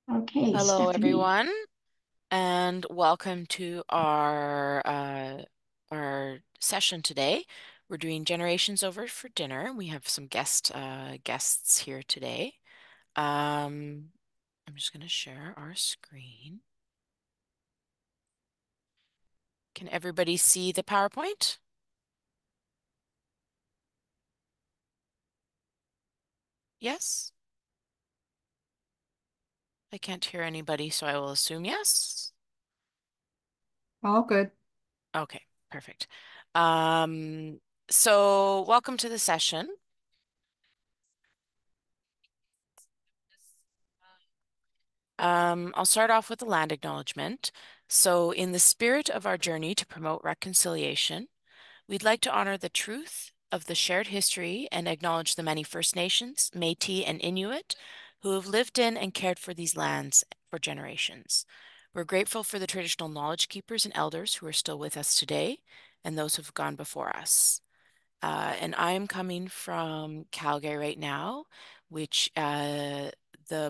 Okay, Hello, Stephanie. everyone, and welcome to our session today. We're doing generations over for dinner. We have some guests here today. Um, I'm just going to share our screen. Can everybody see the PowerPoint? Yes? I can't hear anybody, so I will assume yes. All good. Okay, perfect. Um, so welcome to the session. I'll start off with the land acknowledgement. So, in the spirit of our journey to promote reconciliation, we'd like to honor the truth of the shared history and acknowledge the many First Nations, Métis, and Inuit who have lived in and cared for these lands for generations. We're grateful for the traditional knowledge keepers and elders who are still with us today and those who've gone before us. And I'm coming from Calgary right now, which the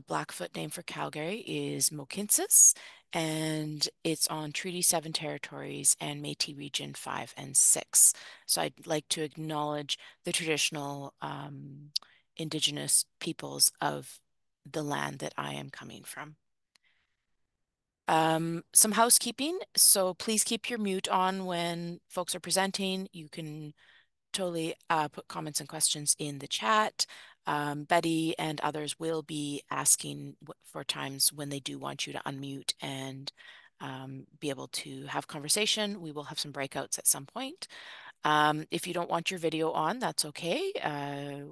Blackfoot name for Calgary is Mohkinstsis, and it's on Treaty 7 territories and Métis Region 5 and 6. So I'd like to acknowledge the traditional Indigenous peoples of the land that I am coming from. Some housekeeping. So please keep your mute on when folks are presenting. You can totally put comments and questions in the chat. Betty and others will be asking for times when they do want you to unmute and be able to have conversation. We will have some breakouts at some point. If you don't want your video on, that's okay.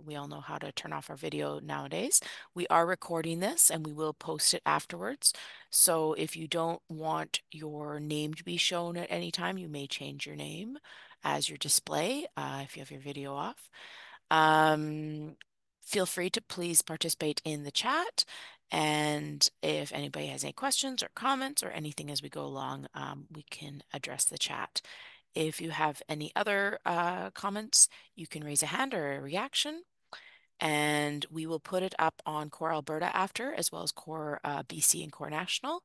We all know how to turn off our video nowadays. We are recording this and we will post it afterwards. So if you don't want your name to be shown at any time, you may change your name as your display if you have your video off. Um, Feel free to please participate in the chat. And if anybody has any questions or comments or anything as we go along, we can address the chat. If you have any other comments, you can raise a hand or a reaction, and we will put it up on Core Alberta after, as well as Core BC and Core National,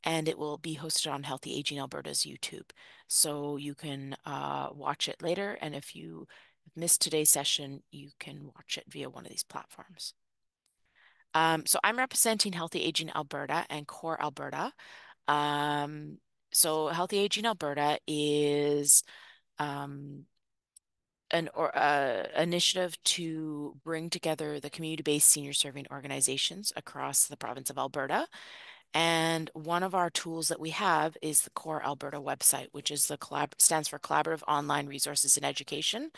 and it will be hosted on Healthy Aging Alberta's YouTube. So you can watch it later, and if you missed today's session, you can watch it via one of these platforms. So I'm representing Healthy Aging Alberta and Core Alberta. Um, so Healthy Aging Alberta is um, an initiative to bring together the community-based senior serving organizations across the province of Alberta. And one of our tools that we have is the Core Alberta website, which is the stands for Collaborative Online Resources in Education.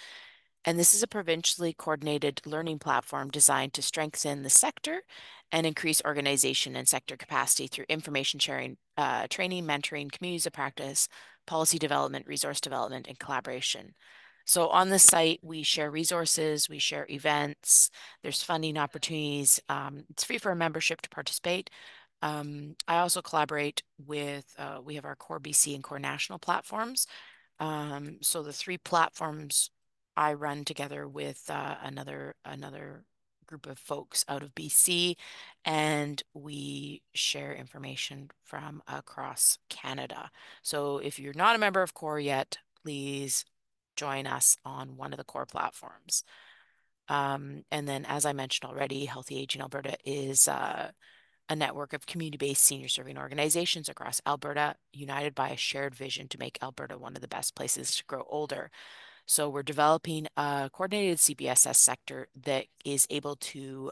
And this is a provincially coordinated learning platform designed to strengthen the sector and increase organization and sector capacity through information sharing, training, mentoring, communities of practice, policy development, resource development, and collaboration. So on the site, we share resources, we share events, there's funding opportunities. It's free for a membership to participate. I also collaborate with, we have our Core BC and Core National platforms. So the three platforms I run together with another group of folks out of BC, and we share information from across Canada. So if you're not a member of CORE yet, please join us on one of the CORE platforms. And then, as I mentioned already, Healthy Aging Alberta is a network of community-based senior serving organizations across Alberta, united by a shared vision to make Alberta one of the best places to grow older. So we're developing a coordinated CBSS sector that is able to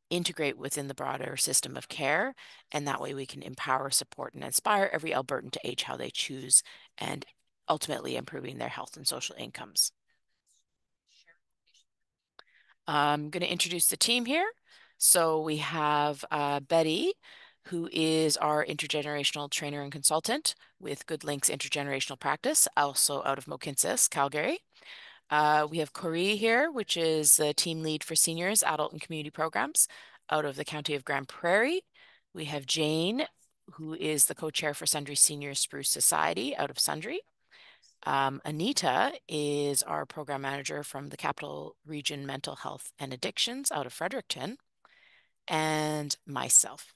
integrate within the broader system of care. And that way we can empower, support, and inspire every Albertan to age how they choose and ultimately improving their health and social incomes. I'm going to introduce the team here. So we have Betty, who is our intergenerational trainer and consultant with Good Links Intergenerational Practice, also out of Mohkinstsis, Calgary. We have Corey here, which is the team lead for seniors, adult, and community programs out of the County of Grand Prairie. We have Jane, who is the co-chair for Sundre Senior Spruce Society out of Sundre. Anita is our program manager from the Capital Region Mental Health and Addictions out of Fredericton, and myself.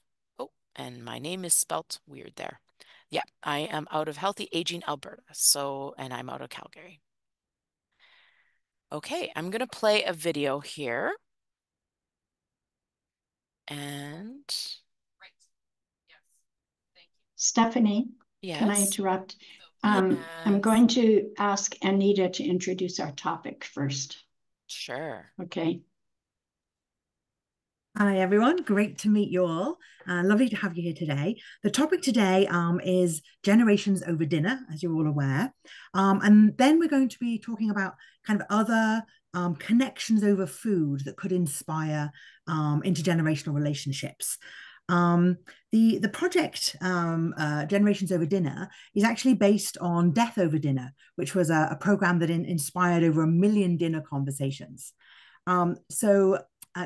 and my name is spelt weird there. Yeah, I am out of Healthy Aging Alberta, and I'm out of Calgary. Okay, I'm going to play a video here. And Stephanie, can I yes. interrupt? Yes. I'm going to ask Anita to introduce our topic first. Sure. Okay. Hi, everyone. Great to meet you all. Lovely to have you here today. The topic today is generations over dinner, as you're all aware. And then we're going to be talking about kind of other connections over food that could inspire intergenerational relationships. The project Generations Over Dinner is actually based on Death Over Dinner, which was a program that inspired over 1 million dinner conversations.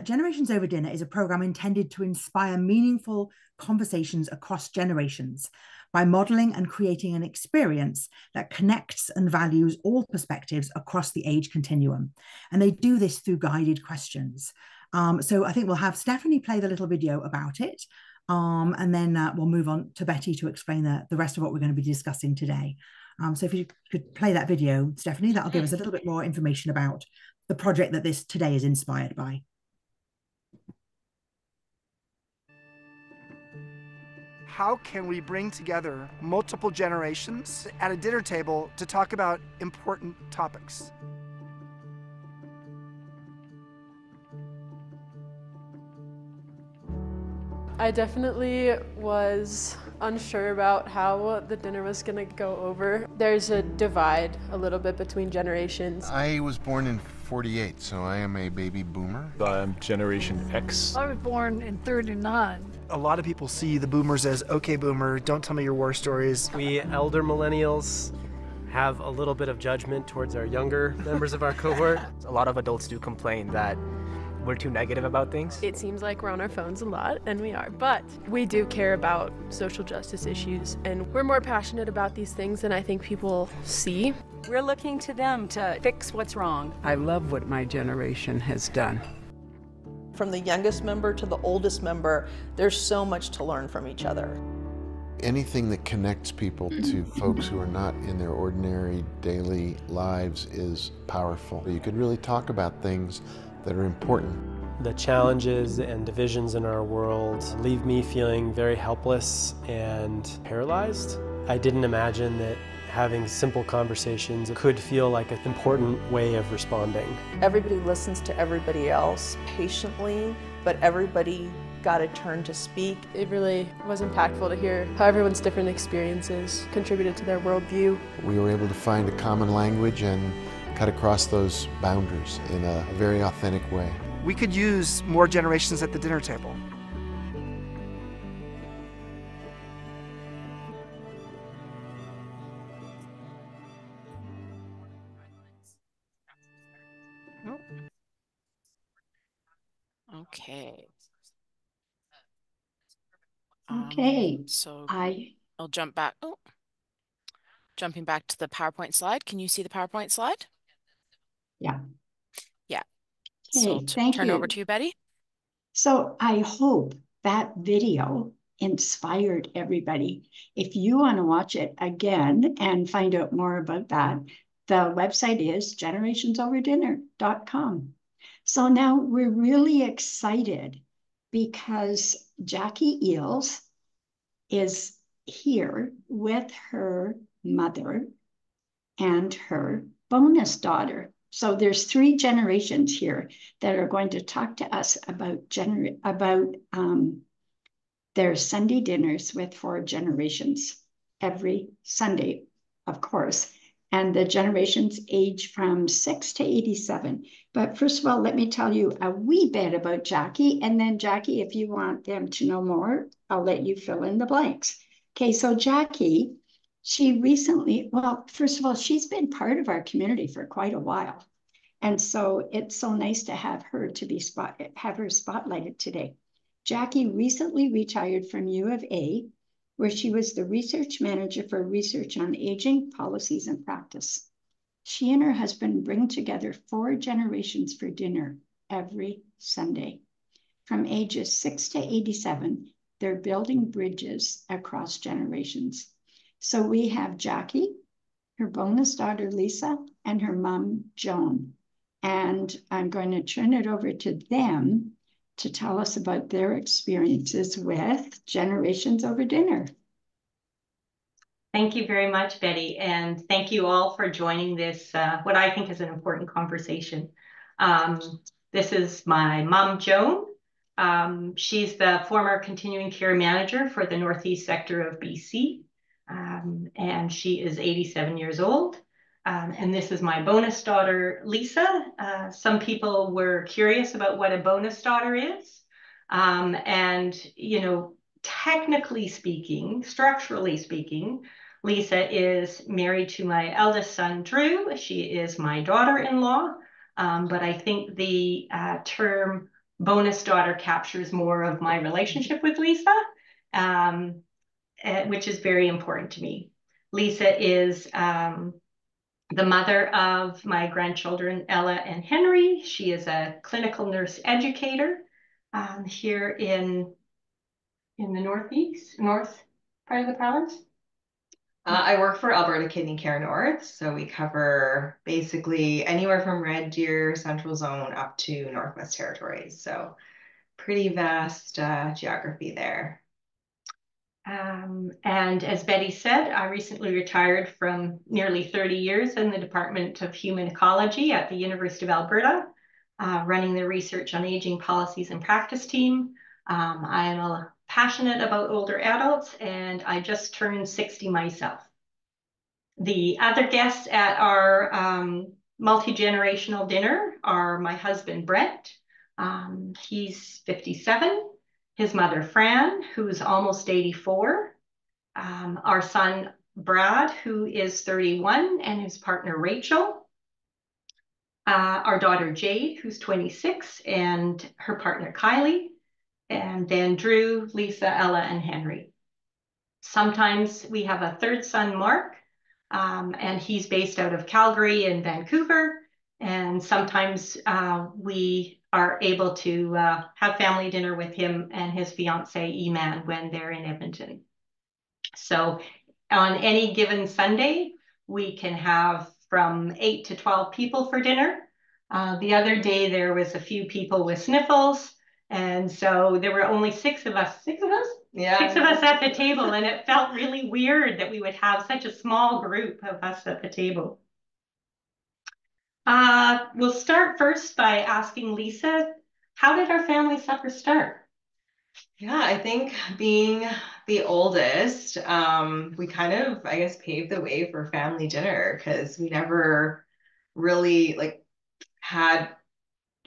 Generations Over Dinner is a program intended to inspire meaningful conversations across generations by modeling and creating an experience that connects and values all perspectives across the age continuum. And they do this through guided questions. So I think we'll have Stephanie play the little video about it. And then we'll move on to Betty to explain the rest of what we're going to be discussing today. So if you could play that video, Stephanie, that'll give us a little bit more information about the project that this today is inspired by. How can we bring together multiple generations at a dinner table to talk about important topics? I definitely was unsure about how the dinner was gonna go over. There's a divide a little bit between generations. I was born in 48, so I am a baby boomer. I'm Generation X. I was born in 39. A lot of people see the boomers as, okay, boomer, don't tell me your war stories. We elder millennials have a little bit of judgment towards our younger members of our cohort. A lot of adults do complain that we're too negative about things. It seems like we're on our phones a lot, and we are, but we do care about social justice issues, and we're more passionate about these things than I think people see. We're looking to them to fix what's wrong. I love what my generation has done. From the youngest member to the oldest member, there's so much to learn from each other. Anything that connects people to folks who are not in their ordinary daily lives is powerful. You could really talk about things that are important. The challenges and divisions in our world leave me feeling very helpless and paralyzed. I didn't imagine that having simple conversations could feel like an important way of responding. Everybody listens to everybody else patiently, but everybody got a turn to speak. It really was impactful to hear how everyone's different experiences contributed to their worldview. We were able to find a common language and cut across those boundaries in a very authentic way. We could use more generations at the dinner table. Okay. Okay. So I'll jump back. Oh, jumping back to the PowerPoint slide. Can you see the PowerPoint slide? Yeah. Yeah. Okay, So thank turn you. over to you, Betty. So I hope that video inspired everybody. If you want to watch it again and find out more about that, the website is generationsoverdinner.com. So now we're really excited because Jacquie Eales is here with her mother and her bonus daughter. So there's 3 generations here that are going to talk to us about their Sunday dinners with 4 generations every Sunday, of course. And the generations age from 6 to 87. But first of all, let me tell you a wee bit about Jacquie. And then Jacquie, if you want them to know more, I'll let you fill in the blanks. Okay, so Jacquie, she recently, well, first of all, she's been part of our community for quite a while. And so it's so nice to have her have her spotlighted today. Jacquie recently retired from U of A, where she was the research manager for research on aging, policies, and practice. She and her husband bring together 4 generations for dinner every Sunday. From ages 6 to 87, They're building bridges across generations. So we have Jacquie, her bonus daughter, Lisa, and her mom, Joan. And I'm going to turn it over to them to tell us about their experiences with Generations Over Dinner. Thank you very much, Betty, and thank you all for joining this, what I think is an important conversation. This is my mom, Joan. She's the former continuing care manager for the Northeast sector of BC, and she is 87 years old. And this is my bonus daughter, Lisa. Some people were curious about what a bonus daughter is. And, you know, technically speaking, structurally speaking, Lisa is married to my eldest son, Drew. She is my daughter-in-law. But I think the term bonus daughter captures more of my relationship with Lisa, which is very important to me. Lisa is the mother of my grandchildren, Ella and Henry. She is a clinical nurse educator here in the north part of the province. I work for Alberta Kidney Care North, so we cover basically anywhere from Red Deer, Central Zone, up to Northwest Territories. So pretty vast geography there. And as Betty said, I recently retired from nearly 30 years in the Department of Human Ecology at the University of Alberta, running the Research on Aging Policies and Practice team. I am passionate about older adults, and I just turned 60 myself. The other guests at our multi-generational dinner are my husband, Brent. He's 57. His mother, Fran, who's almost 84. Our son, Brad, who is 31, and his partner, Rachel. Our daughter, Jade, who's 26, and her partner, Kylie. And then Drew, Lisa, Ella, and Henry. Sometimes we have a third son, Mark, and he's based out of Calgary and Vancouver. And sometimes we are able to have family dinner with him and his fiancee, Eman, when they're in Edmonton. So on any given Sunday, we can have from 8 to 12 people for dinner. The other day, there was a few people with sniffles. And so there were only 6 of us. 6 of us? Yeah. 6 of us at the table. And it felt really weird that we would have such a small group of us at the table. We'll start first by asking Lisa, how did our family supper start? Yeah, I think being the oldest, we kind of, I guess, paved the way for family dinner because we never really like had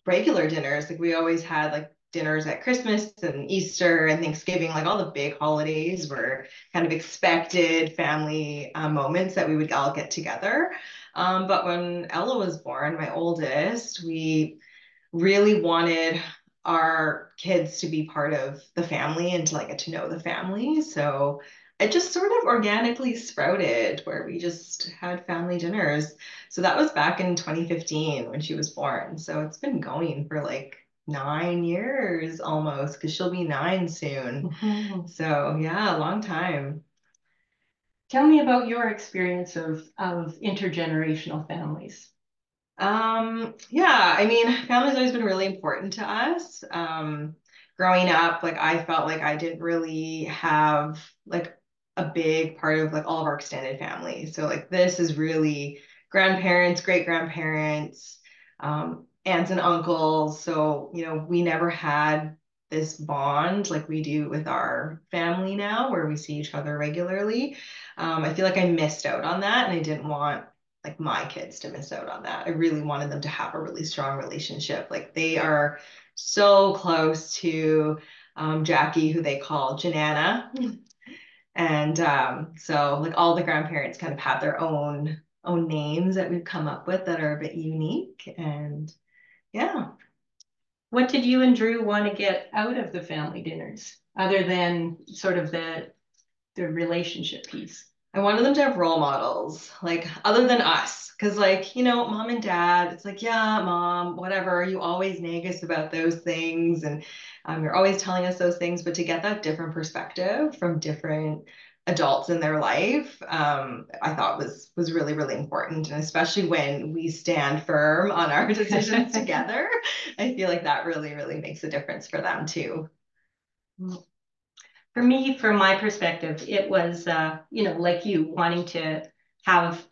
regular dinners. Like we always had like dinners at Christmas and Easter and Thanksgiving, like all the big holidays were kind of expected family moments that we would all get together. But when Ella was born, my oldest, we really wanted our kids to be part of the family and to like get to know the family. So it just sort of organically sprouted where we just had family dinners. So that was back in 2015 when she was born. So it's been going for like 9 years almost because she'll be 9 soon. Mm-hmm. So yeah, a long time. Tell me about your experience of intergenerational families. Yeah, I mean, family's always been really important to us. Growing up, like I felt like I didn't really have like a big part of like all of our extended family. So like this is really grandparents, great grandparents, aunts and uncles. So, you know, we never had this bond like we do with our family now where we see each other regularly. I feel like I missed out on that and I didn't want like my kids to miss out on that. I really wanted them to have a really strong relationship. Like they are so close to Jacquie, who they call Janana. And so like all the grandparents kind of have their own names that we've come up with that are a bit unique. And yeah. What did you and Drew want to get out of the family dinners other than sort of the relationship piece? I wanted them to have role models, like other than us. Because, like, you know, mom and dad, it's like, yeah, mom, whatever. You always nag us about those things. And you're always telling us those things. But to get that different perspective from different adults in their life, I thought was really, really important. And especially when we stand firm on our decisions together, I feel like that really, really makes a difference for them too. For me, from my perspective, it was, like you, wanting to have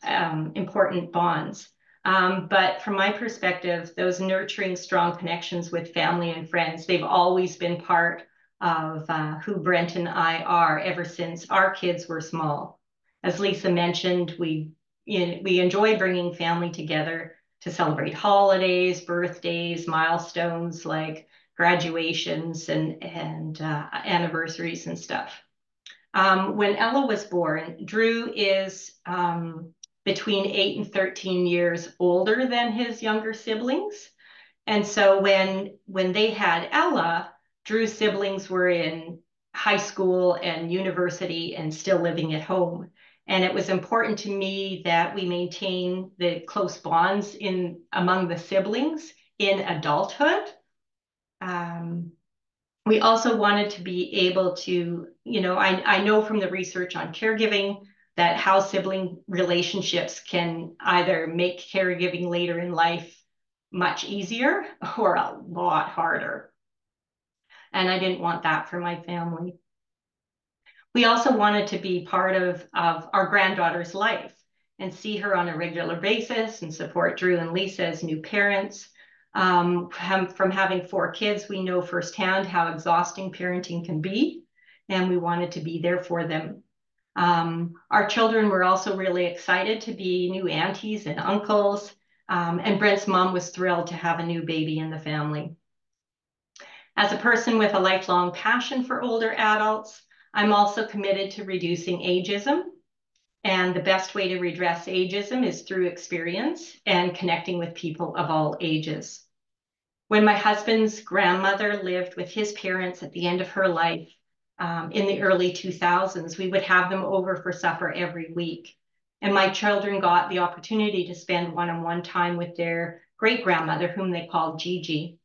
important bonds. But from my perspective, those nurturing, strong connections with family and friends, they've always been part of who Brent and I are ever since our kids were small. As Lisa mentioned, we enjoy bringing family together to celebrate holidays, birthdays, milestones like graduations and anniversaries and stuff. When Ella was born, Drew is between 8 and 13 years older than his younger siblings. And so when they had Ella, Drew's siblings were in high school and university and still living at home. And it was important to me that we maintain the close bonds among the siblings in adulthood. We also wanted to be able to, I know from the research on caregiving that how sibling relationships can either make caregiving later in life much easier or a lot harder. And I didn't want that for my family. We also wanted to be part of our granddaughter's life and see her on a regular basis and support Drew and Lisa as new parents. From having 4 kids, we know firsthand how exhausting parenting can be, and we wanted to be there for them. Our children were also really excited to be new aunties and uncles, and Brent's mom was thrilled to have a new baby in the family. As a person with a lifelong passion for older adults, I'm also committed to reducing ageism. And the best way to redress ageism is through experience and connecting with people of all ages. When my husband's grandmother lived with his parents at the end of her life in the early 2000s, we would have them over for supper every week. And my children got the opportunity to spend one-on-one time with their great-grandmother, whom they called Gigi.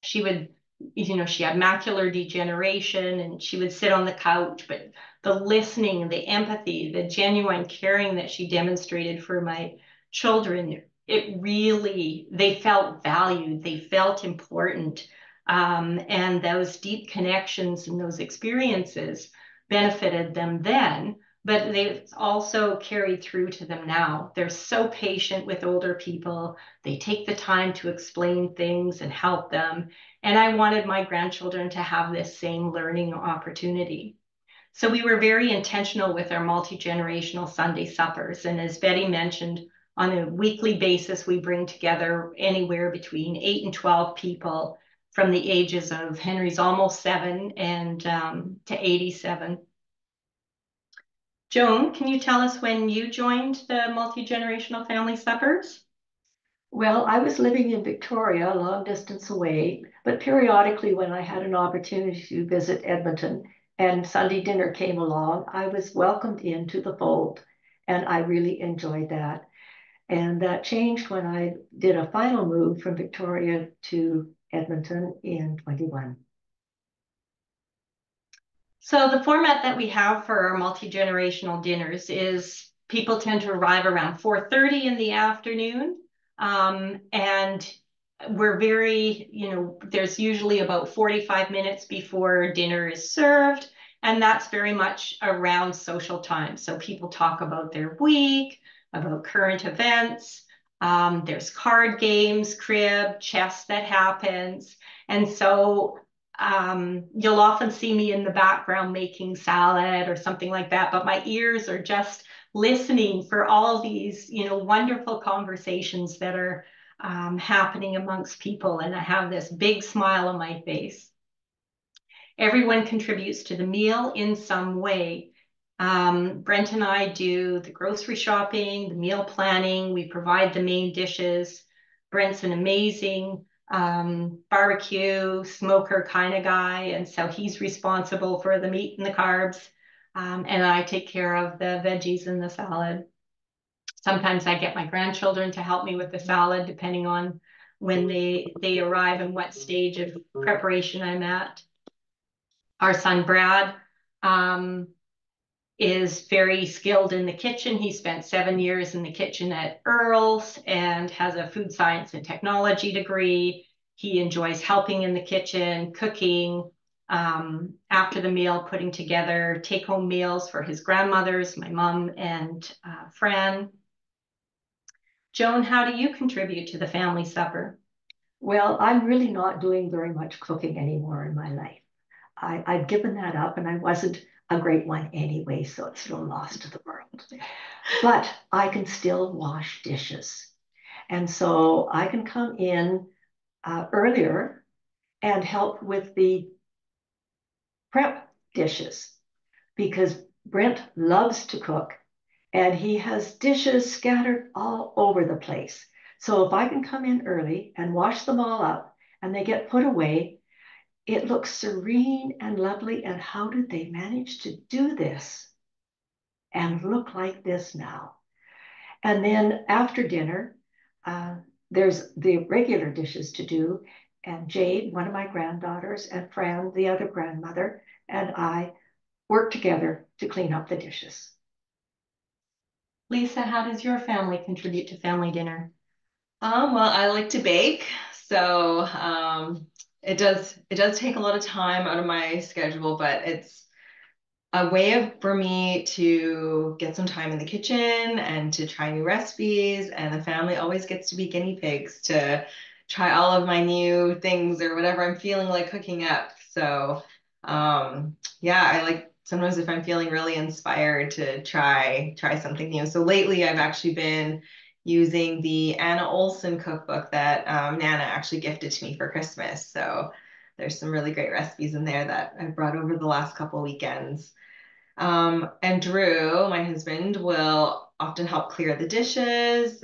She would, she had macular degeneration and she would sit on the couch, but the listening, the empathy, the genuine caring that she demonstrated for my children, they felt valued, they felt important. And those deep connections and those experiences benefited them then, but they've also carried through to them now. They're so patient with older people. They take the time to explain things and help them. And I wanted my grandchildren to have this same learning opportunity. So we were very intentional with our multi-generational Sunday suppers. And as Betty mentioned, on a weekly basis, we bring together anywhere between 8 and 12 people from the ages of Henry's almost 7 and to 87. Joan, can you tell us when you joined the multi-generational family suppers? Well, I was living in Victoria, a long distance away, but periodically when I had an opportunity to visit Edmonton and Sunday dinner came along, I was welcomed into the fold, and I really enjoyed that. And that changed when I did a final move from Victoria to Edmonton in 21. So the format that we have for our multi-generational dinners is people tend to arrive around 4:30 in the afternoon. And we're very, there's usually about 45 minutes before dinner is served. And that's very much around social time. So people talk about their week, about current events. There's card games, crib, chess that happens. And so you'll often see me in the background making salad or something like that, but my ears are just listening for all these, wonderful conversations that are happening amongst people. And I have this big smile on my face. Everyone contributes to the meal in some way. Brent and I do the grocery shopping, the meal planning. We provide the main dishes. Brent's an amazing barbecue smoker kind of guy, and so he's responsible for the meat and the carbs. and I take care of the veggies in the salad. Sometimes I get my grandchildren to help me with the salad, depending on when they arrive and what stage of preparation I'm at. Our son Brad is very skilled in the kitchen. He spent 7 years in the kitchen at Earl's and has a food science and technology degree. He enjoys helping in the kitchen, cooking, after the meal, putting together take-home meals for his grandmothers, my mom and Fran. Joan, how do you contribute to the family supper? Well, I'm really not doing very much cooking anymore in my life. I've given that up, and I wasn't a great one anyway, so it's no loss to the world. But I can still wash dishes. And so I can come in earlier and help with the prep dishes, because Brent loves to cook and he has dishes scattered all over the place. So if I can come in early and wash them all up and they get put away, it looks serene and lovely. And how did they manage to do this and look like this now? And then after dinner, there's the regular dishes to do. And Jade, one of my granddaughters, and Fran, the other grandmother, and I work together to clean up the dishes. Lisa, how does your family contribute to family dinner? Well, I like to bake, so it does take a lot of time out of my schedule, but it's a way for me to get some time in the kitchen and to try new recipes, and the family always gets to be guinea pigs to try all of my new things or whatever I'm feeling like cooking up. So yeah, I like sometimes if I'm feeling really inspired to try something new. So lately I've actually been using the Anna Olson cookbook that Nana actually gifted to me for Christmas. So there's some really great recipes in there that I've brought over the last couple weekends. And Drew, my husband, will often help clear the dishes,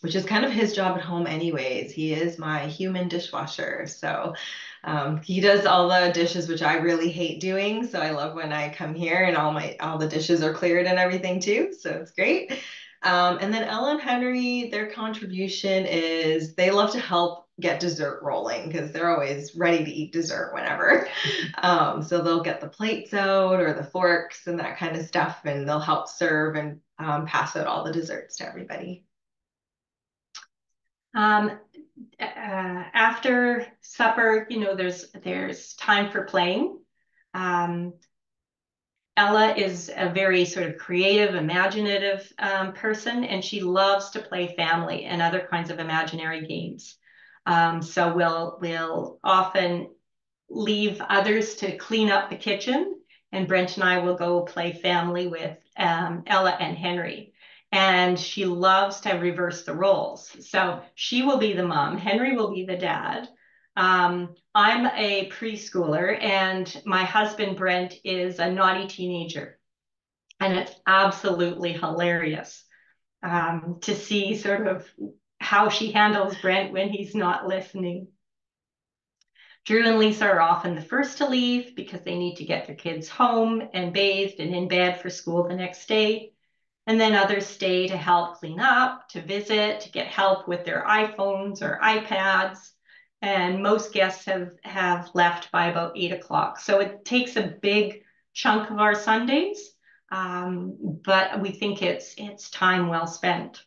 which is kind of his job at home anyways. He is my human dishwasher. So he does all the dishes, which I really hate doing. So I love when I come here and all the dishes are cleared and everything too. So it's great. And then Ella and Henry, their contribution is they love to help get dessert rolling because they're always ready to eat dessert whenever. So they'll get the plates out or the forks and that kind of stuff, and they'll help serve and pass out all the desserts to everybody. After supper, there's time for playing. Ella is a very sort of creative, imaginative person, and she loves to play family and other kinds of imaginary games. So we'll often leave others to clean up the kitchen, and Brent and I will go play family with Ella and Henry. And she loves to reverse the roles. So she will be the mom, Henry will be the dad. I'm a preschooler, and my husband Brent is a naughty teenager. And it's absolutely hilarious to see sort of how she handles Brent when he's not listening. Drew and Lisa are often the first to leave because they need to get their kids home and bathed and in bed for school the next day. And then others stay to help clean up, to visit, to get help with their iPhones or iPads. And most guests have left by about 8 o'clock. So it takes a big chunk of our Sundays, but we think it's time well spent.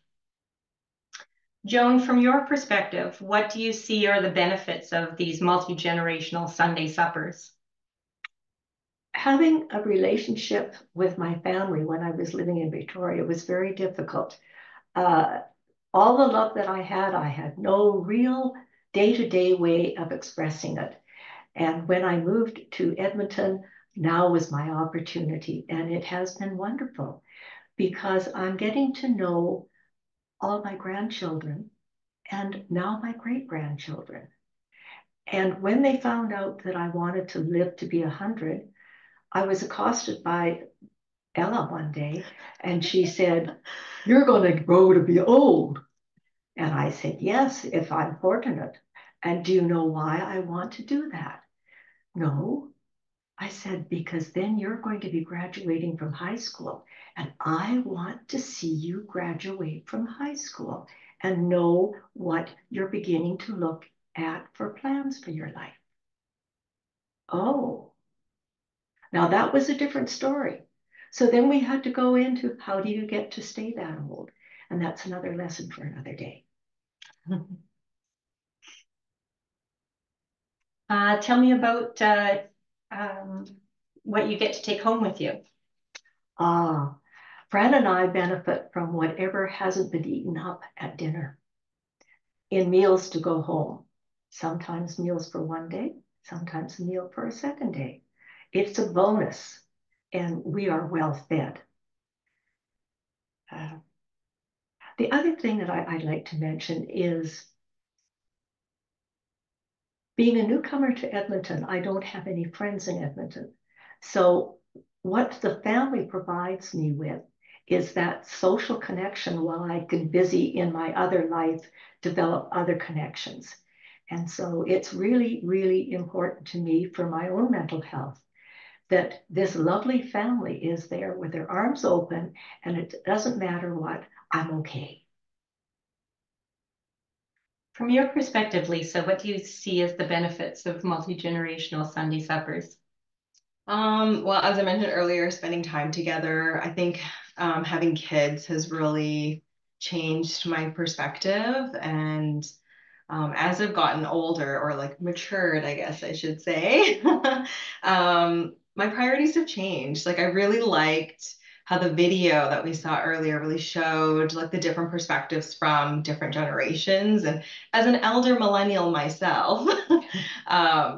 Joan, from your perspective, what do you see are the benefits of these multi-generational Sunday suppers? Having a relationship with my family when I was living in Victoria was very difficult. All the love that I had no real day-to-day way of expressing it. And when I moved to Edmonton, now was my opportunity. And it has been wonderful because I'm getting to know all my grandchildren and now my great-grandchildren. And when they found out that I wanted to live to be 100, I was accosted by Ella one day, and she said, "You're going to grow to be old." And I said, "Yes, if I'm fortunate." "And do you know why I want to do that?" "No." I said, because then you're going to be graduating from high school, and I want to see you graduate from high school and know what you're beginning to look at for plans for your life. Oh, now that was a different story. So then we had to go into how do you get to stay that old? And that's another lesson for another day. Tell me about what you get to take home with you. Fran and I benefit from whatever hasn't been eaten up at dinner in meals to go home. Sometimes meals for one day, sometimes a meal for a second day. It's a bonus, and we are well fed. The other thing that I'd like to mention is being a newcomer to Edmonton, I don't have any friends in Edmonton. So what the family provides me with is that social connection while I can busy in my other life, develop other connections. And so it's really, really important to me for my own mental health that this lovely family is there with their arms open, and it doesn't matter what, I'm okay. From your perspective, Lisa, what do you see as the benefits of multi-generational Sunday suppers? Well, as I mentioned earlier, spending time together, I think having kids has really changed my perspective. And as I've gotten older, or like matured, I guess I should say, my priorities have changed. Like I really liked how the video that we saw earlier really showed like the different perspectives from different generations. And as an elder millennial myself,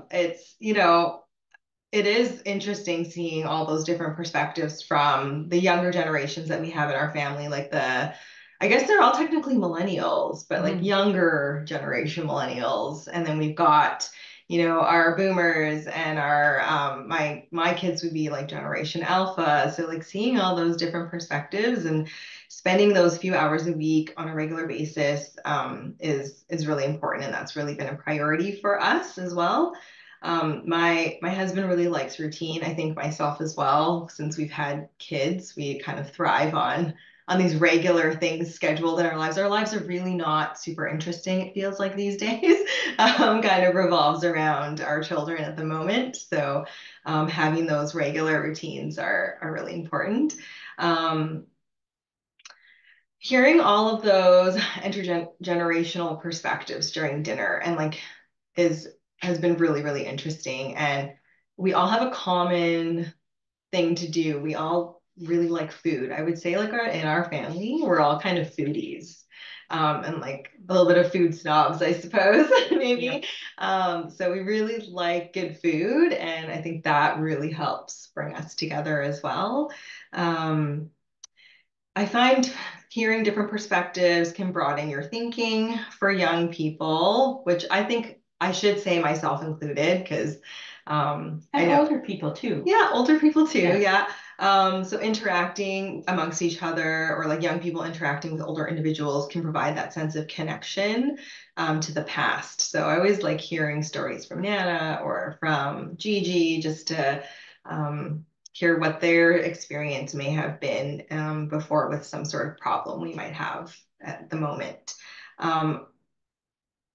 it's, it is interesting seeing all those different perspectives from the younger generations that we have in our family, like I guess they're all technically millennials, but like younger generation millennials. And then we've got, our boomers and our, my kids would be like Generation Alpha. So like seeing all those different perspectives and spending those few hours a week on a regular basis is really important. And that's really been a priority for us as well. My husband really likes routine. I think myself as well. Since we've had kids, we kind of thrive on these regular things scheduled in our lives. Our lives are really not super interesting, it feels like these days. Kind of revolves around our children at the moment. So having those regular routines are really important. Hearing all of those intergenerational perspectives during dinner and like has been really, really interesting. And we all have a common thing to do. We all really like food. I would say like in our family, we're all kind of foodies. And like a little bit of food snobs, I suppose, maybe. Yeah. So we really like good food. And I think that really helps bring us together as well. I find hearing different perspectives can broaden your thinking for young people, which I think I should say myself included, because and older people too. Yeah, older people too. Yeah. So interacting amongst each other, or like young people interacting with older individuals, can provide that sense of connection to the past. So I always like hearing stories from Nana or from Gigi, just to hear what their experience may have been before with some sort of problem we might have at the moment.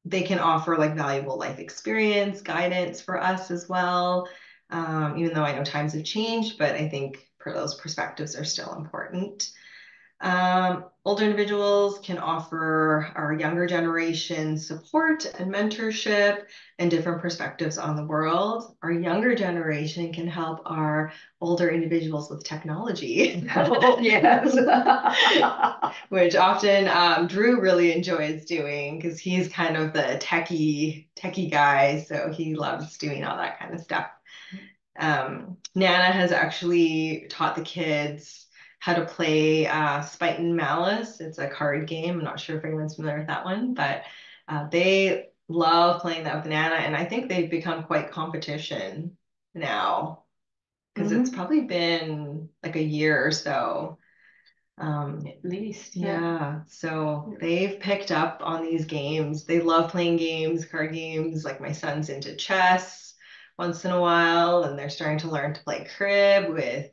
They can offer like valuable life experience, guidance for us as well. Even though I know times have changed, but I think those perspectives are still important. Older individuals can offer our younger generation support and mentorship and different perspectives on the world. Our younger generation can help our older individuals with technology. Oh, yes. Which often Drew really enjoys doing, because he's kind of the techie guy, so he loves doing all that kind of stuff. Nana has actually taught the kids how to play Spite and Malice. It's a card game. I'm not sure if anyone's familiar with that one, but they love playing that with Nana, and I think they've become quite competition now, because it's probably been like a year or so. At least, yeah. So they've picked up on these games. They love playing games, card games. Like my son's into chess, once in a while, and they're starting to learn to play crib with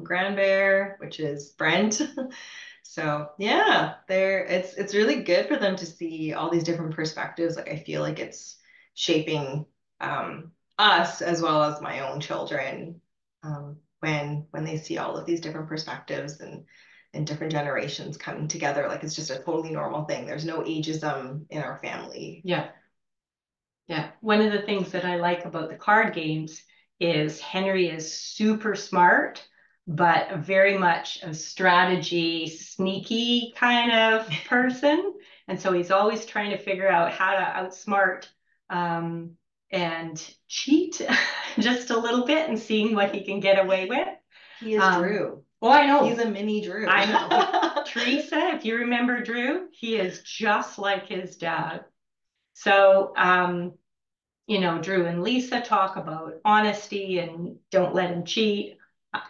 Grand Bear, which is Brent. So yeah, it's really good for them to see all these different perspectives. Like I feel like it's shaping us as well as my own children when they see all of these different perspectives and different generations coming together. Like it's just a totally normal thing. There's no ageism in our family. Yeah. Yeah. One of the things that I like about the card games is Henry is super smart, but very much a strategy, sneaky kind of person. And so he's always trying to figure out how to outsmart and cheat just a little bit and seeing what he can get away with. He is Drew. Oh, I know. He's a mini Drew. I know. Teresa, if you remember Drew, he is just like his dad. So, you know, Drew and Lisa talk about honesty and don't let him cheat.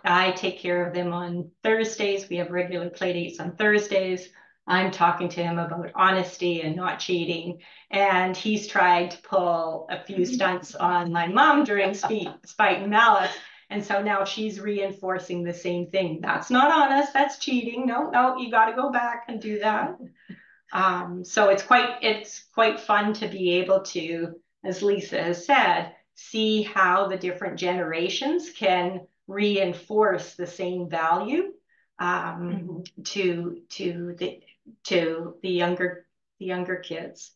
I take care of them on Thursdays. We have regular play dates on Thursdays. I'm talking to him about honesty and not cheating. And he's tried to pull a few stunts on my mom during Spite and Malice. And so now she's reinforcing the same thing. That's not honest. That's cheating. No, you got to go back and do that. So it's quite fun to be able to, as Lisa has said, see how the different generations can reinforce the same value to the younger kids.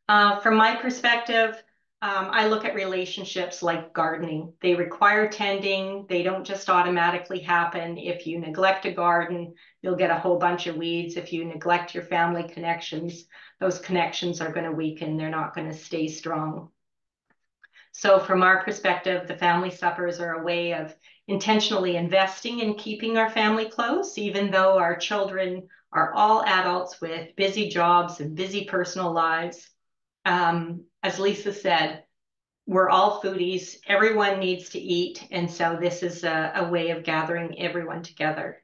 From my perspective, I look at relationships like gardening. They require tending. They don't just automatically happen. If you neglect a garden, you'll get a whole bunch of weeds. If you neglect your family connections, those connections are going to weaken. They're not going to stay strong. So from our perspective, the family suppers are a way of intentionally investing in keeping our family close, even though our children are all adults with busy jobs and busy personal lives. As Lisa said, we're all foodies. Everyone needs to eat. And so this is a way of gathering everyone together.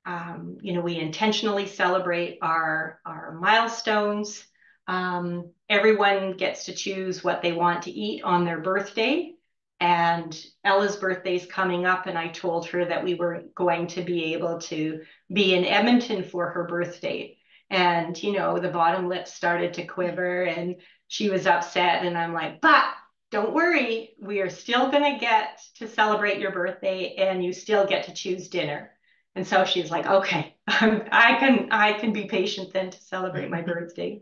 You know, we intentionally celebrate our milestones. Everyone gets to choose what they want to eat on their birthday. And Ella's birthday is coming up, and I told her that we were going to be able to be in Edmonton for her birthday. And, you know, the bottom lip started to quiver and she was upset. And I'm like, but don't worry, we are still going to get to celebrate your birthday and you still get to choose dinner. And so she's like, okay, I can be patient then to celebrate my birthday.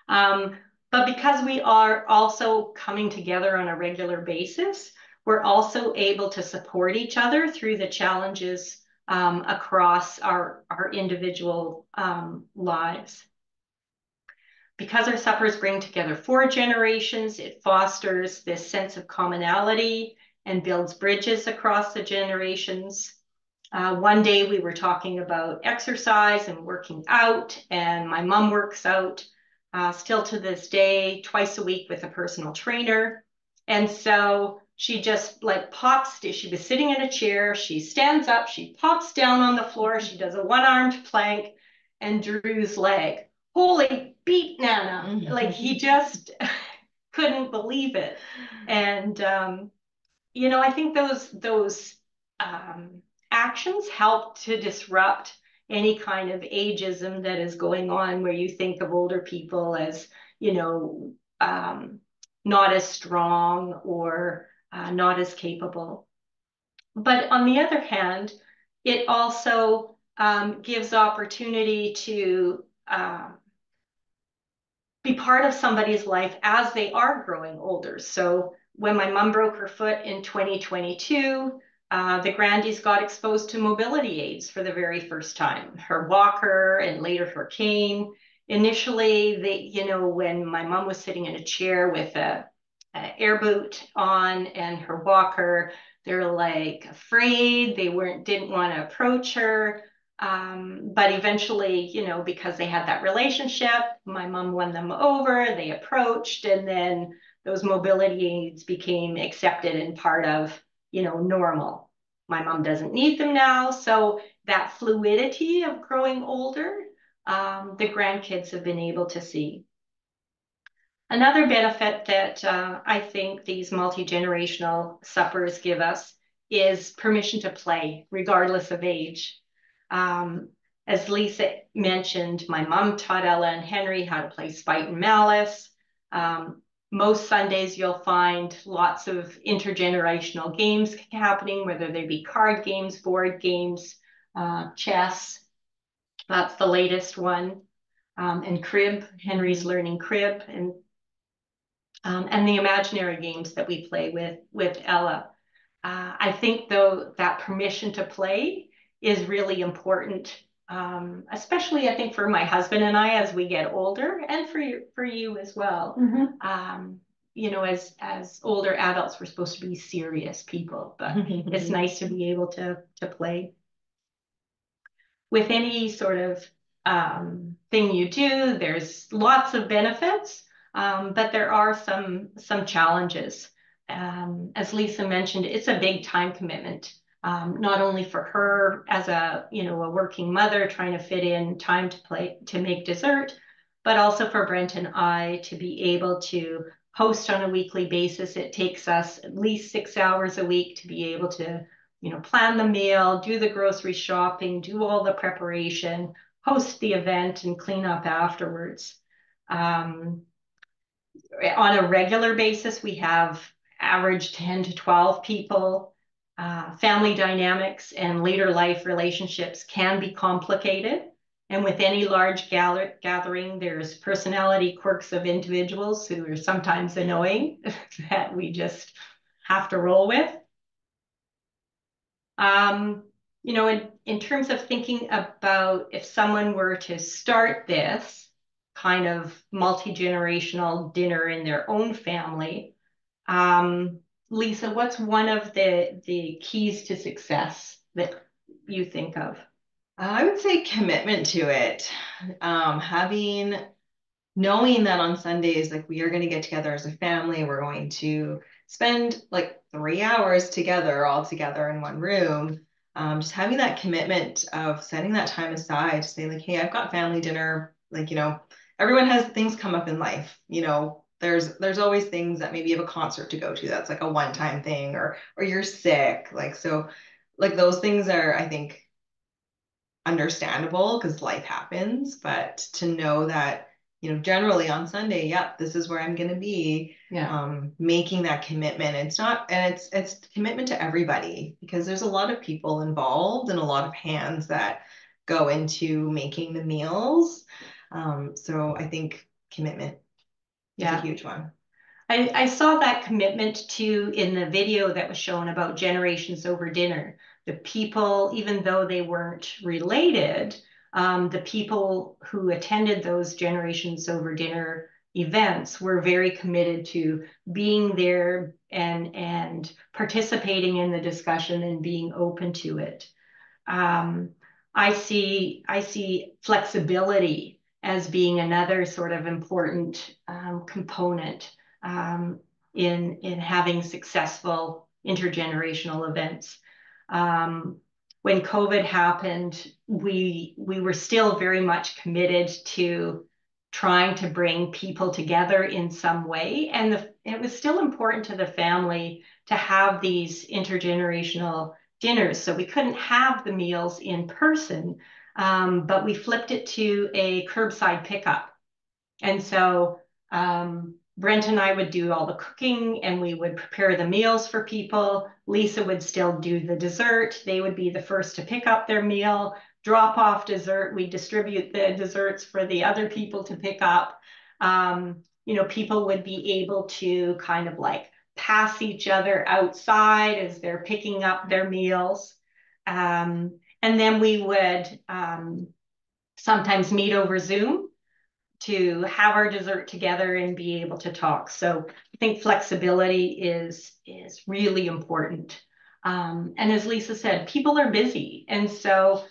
But because we are also coming together on a regular basis, we're also able to support each other through the challenges across our individual lives. Because our suppers bring together 4 generations, it fosters this sense of commonality and builds bridges across the generations. One day we were talking about exercise and working out, and my mom works out still to this day, twice a week with a personal trainer. And so she just like she was sitting in a chair, she stands up, she pops down on the floor, she does a one-armed plank, and Drew's leg, holy beat Nana. Like he just couldn't believe it. And, you know, I think those actions help to disrupt any kind of ageism that is going on where you think of older people as, you know, not as strong or not as capable. But on the other hand, it also gives opportunity to be part of somebody's life as they are growing older. So when my mom broke her foot in 2022, the Grandies got exposed to mobility aids for the very first time, her walker and later her cane. Initially, you know, when my mom was sitting in a chair with a air boot on and her walker, they're like afraid, didn't want to approach her. But eventually, you know, because they had that relationship, my mom won them over, they approached, and then those mobility aids became accepted and part of, you know, normal. My mom doesn't need them now. So that fluidity of growing older, the grandkids have been able to see. Another benefit that I think these multi-generational suppers give us is permission to play, regardless of age. As Lisa mentioned, my mom taught Ella and Henry how to play Spite and Malice. Most Sundays you'll find lots of intergenerational games happening, whether they be card games, board games, chess. That's the latest one. And crib, Henry's learning crib, and the imaginary games that we play with Ella. I think, though, that permission to play is really important, especially, I think, for my husband and I as we get older, and for you as well. You know, as older adults, we're supposed to be serious people, but it's nice to be able to play. With any sort of thing you do, there's lots of benefits, but there are some challenges. As Lisa mentioned, it's a big time commitment, not only for her as a working mother trying to fit in time to make dessert, but also for Brent and I to be able to host on a weekly basis. It takes us at least 6 hours a week to be able to plan the meal, do the grocery shopping, do all the preparation, host the event, and clean up afterwards. On a regular basis, we have average 10 to 12 people. Family dynamics and later life relationships can be complicated. And with any large gathering, there's personality quirks of individuals who are sometimes annoying that we just have to roll with. In terms of thinking about if someone were to start this kind of multi-generational dinner in their own family, Lisa, what's one of the keys to success that you think of? I would say commitment to it. Knowing that on Sundays, like, we are going to get together as a family, we're going to spend like 3 hours together, all together in one room. Just having that commitment of setting that time aside to say, like, hey, I've got family dinner. Like, everyone has things come up in life. There's always things that maybe you have a concert to go to that's like a one-time thing, or you're sick. So those things are, I think, understandable because life happens, but to know that, generally on Sunday, yep, this is where I'm going to be. Making that commitment. It's commitment to everybody, because there's a lot of people involved and a lot of hands that go into making the meals. So I think commitment is a huge one. I saw that commitment too in the video that was shown about generations over dinner. The people, even though they weren't related, the people who attended those generations over dinner events were very committed to being there and participating in the discussion and being open to it. I see flexibility as being another sort of important component in having successful intergenerational events. When COVID happened, we were still very much committed to trying to bring people together in some way. And it was still important to the family to have these intergenerational dinners. So we couldn't have the meals in person, but we flipped it to a curbside pickup. And so Brent and I would do all the cooking, and we would prepare the meals for people. Lisa would still do the dessert. They would be the first to pick up their meal, drop off dessert. We distribute the desserts for the other people to pick up. People would be able to kind of like pass each other outside as they're picking up their meals. And then we would sometimes meet over Zoom to have our dessert together and be able to talk. So I think flexibility is really important. And as Lisa said, people are busy, and so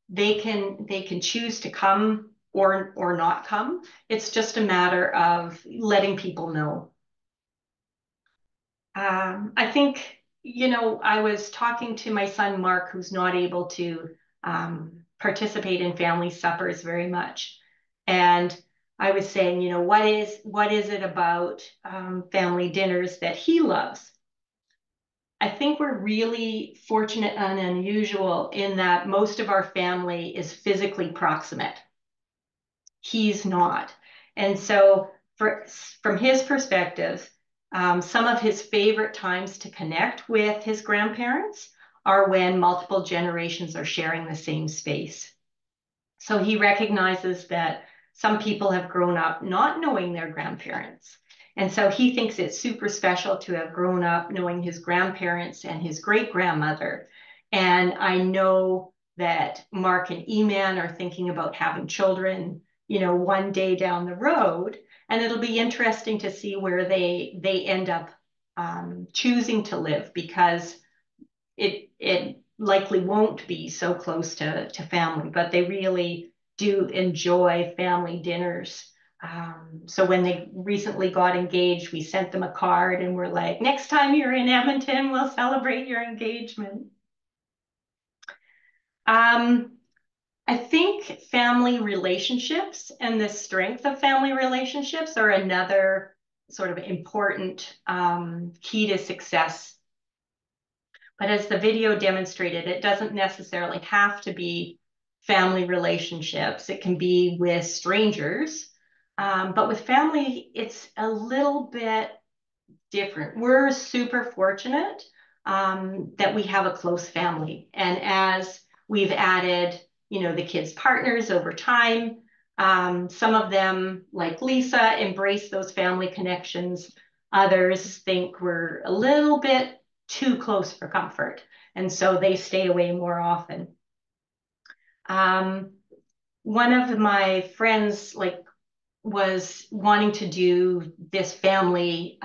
they can choose to come or not come. It's just a matter of letting people know. I think, I was talking to my son, Mark, who's not able to participate in family suppers very much. And I was saying, you know, what is it about family dinners that he loves? I think we're really fortunate and unusual in that most of our family is physically proximate. He's not. And so from his perspective, some of his favorite times to connect with his grandparents are when multiple generations are sharing the same space. So he recognizes that some people have grown up not knowing their grandparents. And so he thinks it's super special to have grown up knowing his grandparents and his great-grandmother. And I know that Mark and Eman are thinking about having children, you know, one day down the road. And it'll be interesting to see where they end up choosing to live, because it likely won't be so close to family, but they really do enjoy family dinners. So when they recently got engaged, we sent them a card and we're like, next time you're in Edmonton, we'll celebrate your engagement. I think family relationships and the strength of family relationships are another sort of important key to success. But as the video demonstrated, it doesn't necessarily have to be family relationships. It can be with strangers. But with family, it's a little bit different. We're super fortunate that we have a close family. And as we've added, you know, the kids' partners over time, some of them, like Lisa, embrace those family connections. Others think we're a little bit too close for comfort, and so they stay away more often. One of my friends was wanting to do this family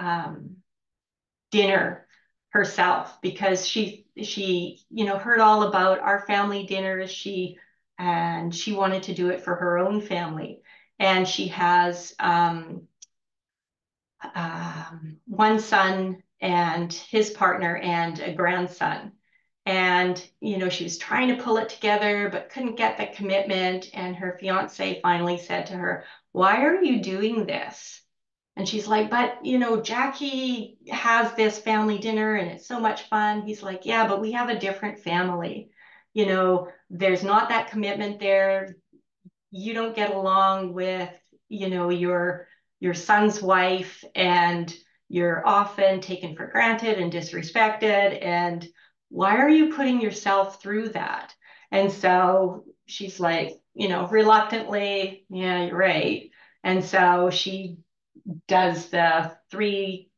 dinner herself, because she you know, heard all about our family dinners. And she wanted to do it for her own family, and she has one son and his partner and a grandson. And, you know, she was trying to pull it together, but couldn't get the commitment. And her fiance finally said to her, "Why are you doing this?" And she's like, "But, you know, Jackie has this family dinner and it's so much fun." He's like, "Yeah, but we have a different family. You know, there's not that commitment there. You don't get along with, you know, your son's wife, and you're often taken for granted and disrespected. And why are you putting yourself through that?" And so she's like, you know, reluctantly, "Yeah, you're right." And so she does the 3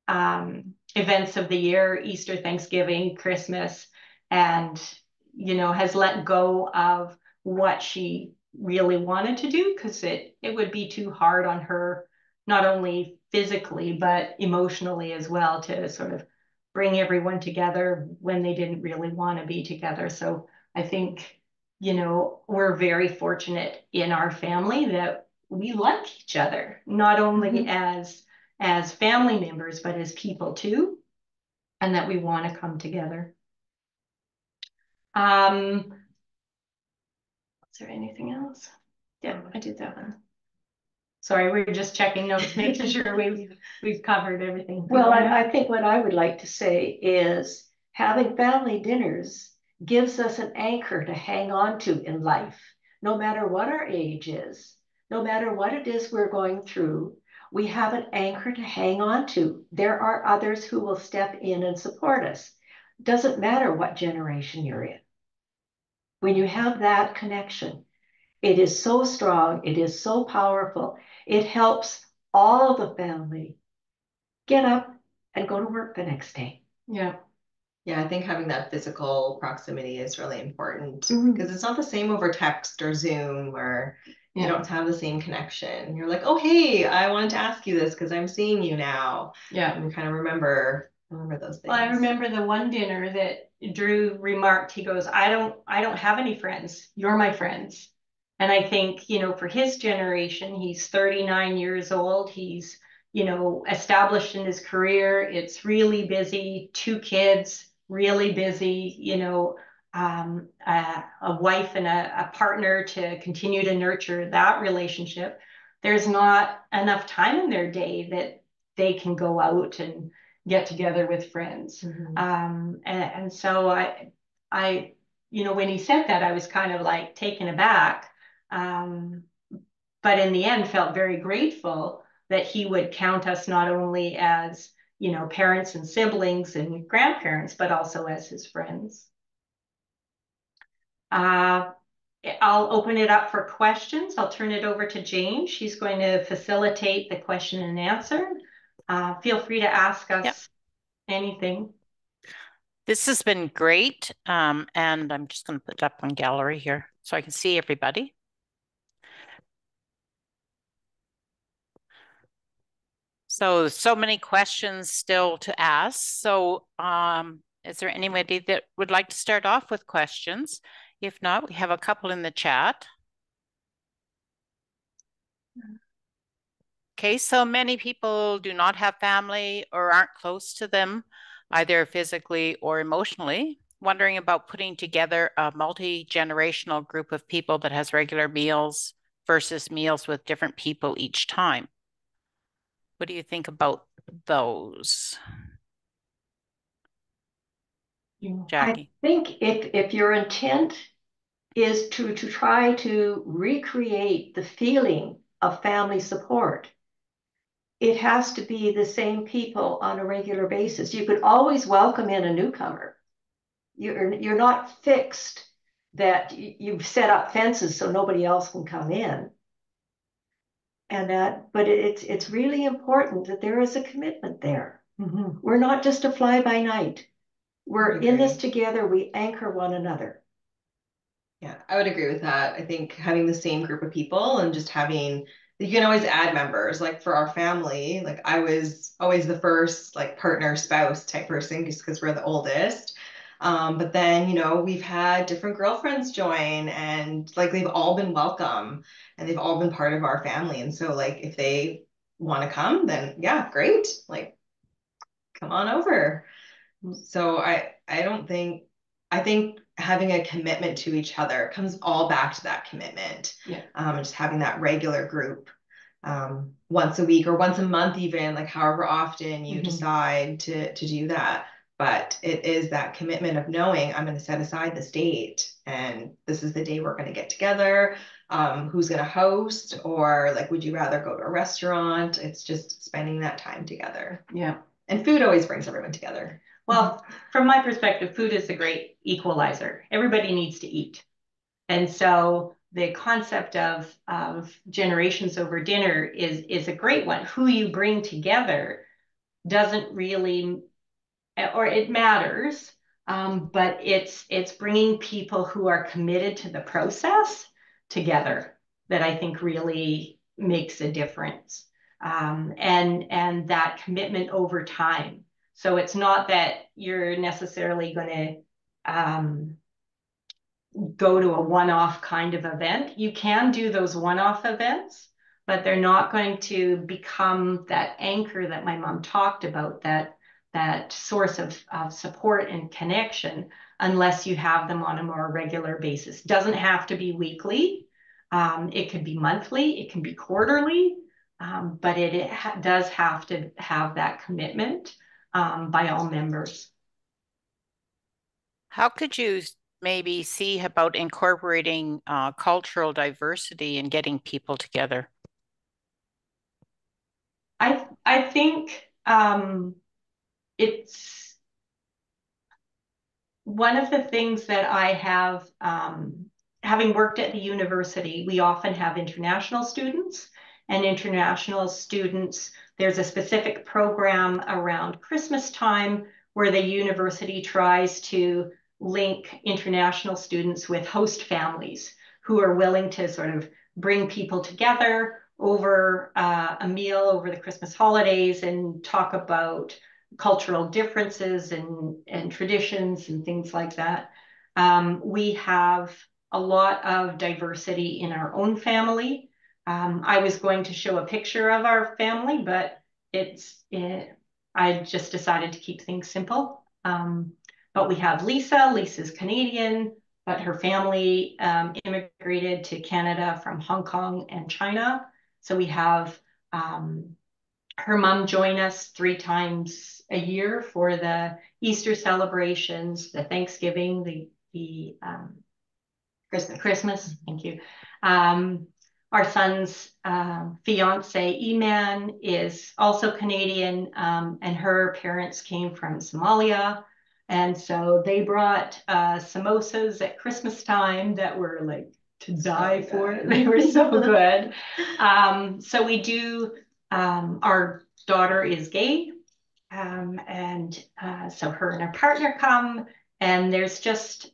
events of the year: Easter, Thanksgiving, Christmas, and, you know, has let go of what she really wanted to do, because it would be too hard on her, not only physically, but emotionally as well, to sort of bring everyone together when they didn't really want to be together. So I think, you know, we're very fortunate in our family that we like each other, not only as family members, but as people too, and that we want to come together. Is there anything else? Yeah, I did that one. Sorry, we're just checking notes, making sure we've covered everything. Well, I think what I would like to say is having family dinners gives us an anchor to hang on to in life, no matter what our age is, no matter what it is we're going through. We have an anchor to hang on to. There are others who will step in and support us. Doesn't matter what generation you're in. When you have that connection, it is so strong, it is so powerful. It helps all the family get up and go to work the next day. Yeah. Yeah, I think having that physical proximity is really important, because it's not the same over text or Zoom, or you don't have the same connection. You're like, "Oh, hey, I wanted to ask you this because I'm seeing you now." Yeah. And we kind of remember those things. Well, I remember the one dinner that Drew remarked. He goes, I don't have any friends. You're my friends." And I think, you know, for his generation, he's 39 years old. He's, you know, established in his career. It's really busy, 2 kids, really busy, you know, a wife and a partner to continue to nurture that relationship. there's not enough time in their day that they can go out and get together with friends. And so I, when he said that, I was kind of like taken aback. But in the end, felt very grateful that he would count us not only as, parents and siblings and grandparents, but also as his friends. I'll open it up for questions. I'll turn it over to Jane. She's going to facilitate the question and answer. Feel free to ask us anything. This has been great. And I'm just going to put it up on gallery here so I can see everybody. So many questions still to ask. So is there anybody that would like to start off with questions? If not, we have a couple in the chat. Okay, so many people do not have family or aren't close to them, either physically or emotionally. Wondering about putting together a multi-generational group of people that has regular meals versus meals with different people each time. What do you think about those? Jackie? I think if your intent is to try to recreate the feeling of family support, it has to be the same people on a regular basis. You could always welcome in a newcomer. You're not fixed that you've set up fences so nobody else can come in. But it's really important that there is a commitment there. We're not just a fly by night. We're in this together. We anchor one another. Yeah, I would agree with that. I think having the same group of people and just having, you can always add members. Like for our family, like I was always the first like partner, spouse type person just because we're the oldest. But then, we've had different girlfriends join and like they've all been welcome and they've all been part of our family. And so like if they want to come, then yeah, great. Like come on over. So I think having a commitment to each other comes all back to that commitment. Yeah. Just having that regular group once a week or once a month, even like however often you decide to do that. But it is that commitment of knowing I'm going to set aside this date and this is the day we're going to get together. Who's going to host, or like, would you rather go to a restaurant? It's just spending that time together. Yeah. And food always brings everyone together. Well, from my perspective, food is a great equalizer. Everybody needs to eat. And so the concept of generations over dinner is a great one. Who you bring together doesn't really, or it matters, but it's bringing people who are committed to the process together that I think really makes a difference. And that commitment over time. So it's not that you're necessarily going to go to a one-off kind of event. You can do those one-off events, but they're not going to become that anchor that my mom talked about, that source of support and connection, unless you have them on a more regular basis. Doesn't have to be weekly. It could be monthly. It can be quarterly. But it does have to have that commitment by all members. How could you maybe see about incorporating cultural diversity and getting people together? I think it's one of the things that I have, having worked at the university, we often have international students. And international students, there's a specific program around Christmas time where the university tries to link international students with host families who are willing to sort of bring people together over a meal over the Christmas holidays and talk about cultural differences and traditions and things like that. We have a lot of diversity in our own family. I was going to show a picture of our family, but I just decided to keep things simple. But we have Lisa. Lisa's Canadian, but her family immigrated to Canada from Hong Kong and China. So we have her mom join us 3 times a year for the Easter celebrations, the Thanksgiving, the Christmas. Thank you. Our son's fiance, Eman, is also Canadian, and her parents came from Somalia. And so they brought samosas at Christmas time that were like to die for. They were so good. So we do, our daughter is gay. And so her and her partner come, and there's just,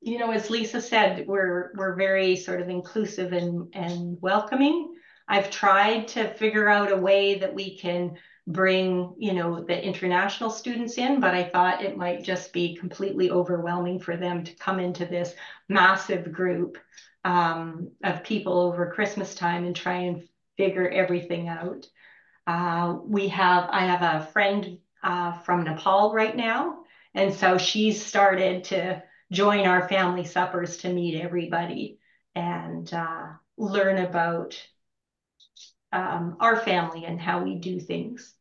you know, as Lisa said, we're very sort of inclusive and welcoming. I've tried to figure out a way that we can bring, you know, the international students in, but I thought it might just be completely overwhelming for them to come into this massive group of people over Christmas time and try and figure everything out. I have a friend from Nepal right now, and so she's started to join our family suppers to meet everybody and learn about our family and how we do things.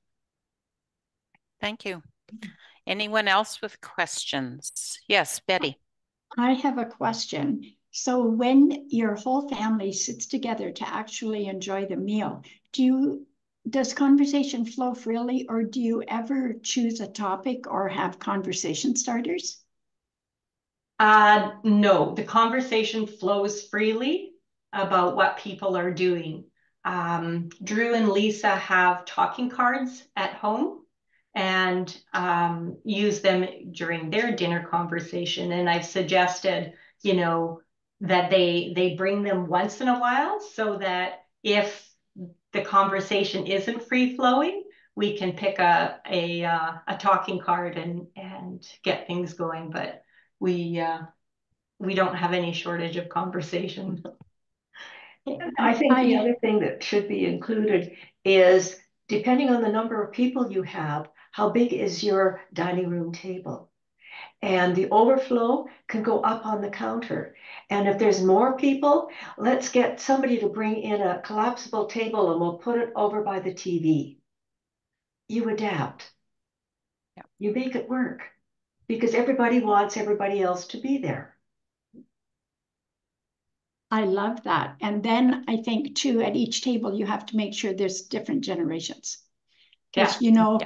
Thank you. Anyone else with questions? Yes, Betty. I have a question. So when your whole family sits together to actually enjoy the meal, does conversation flow freely, or do you ever choose a topic or have conversation starters? No, the conversation flows freely about what people are doing. Drew and Lisa have talking cards at home and use them during their dinner conversation. And I've suggested, you know, that they bring them once in a while so that if the conversation isn't free flowing, we can pick a talking card and get things going. But we don't have any shortage of conversation. I think the other thing that should be included is, depending on the number of people you have, how big is your dining room table? And the overflow can go up on the counter. And if there's more people, let's get somebody to bring in a collapsible table and we'll put it over by the TV. You adapt. Yeah. You make it work because everybody wants everybody else to be there. I love that. And then I think too, at each table, you have to make sure there's different generations. Because, you know,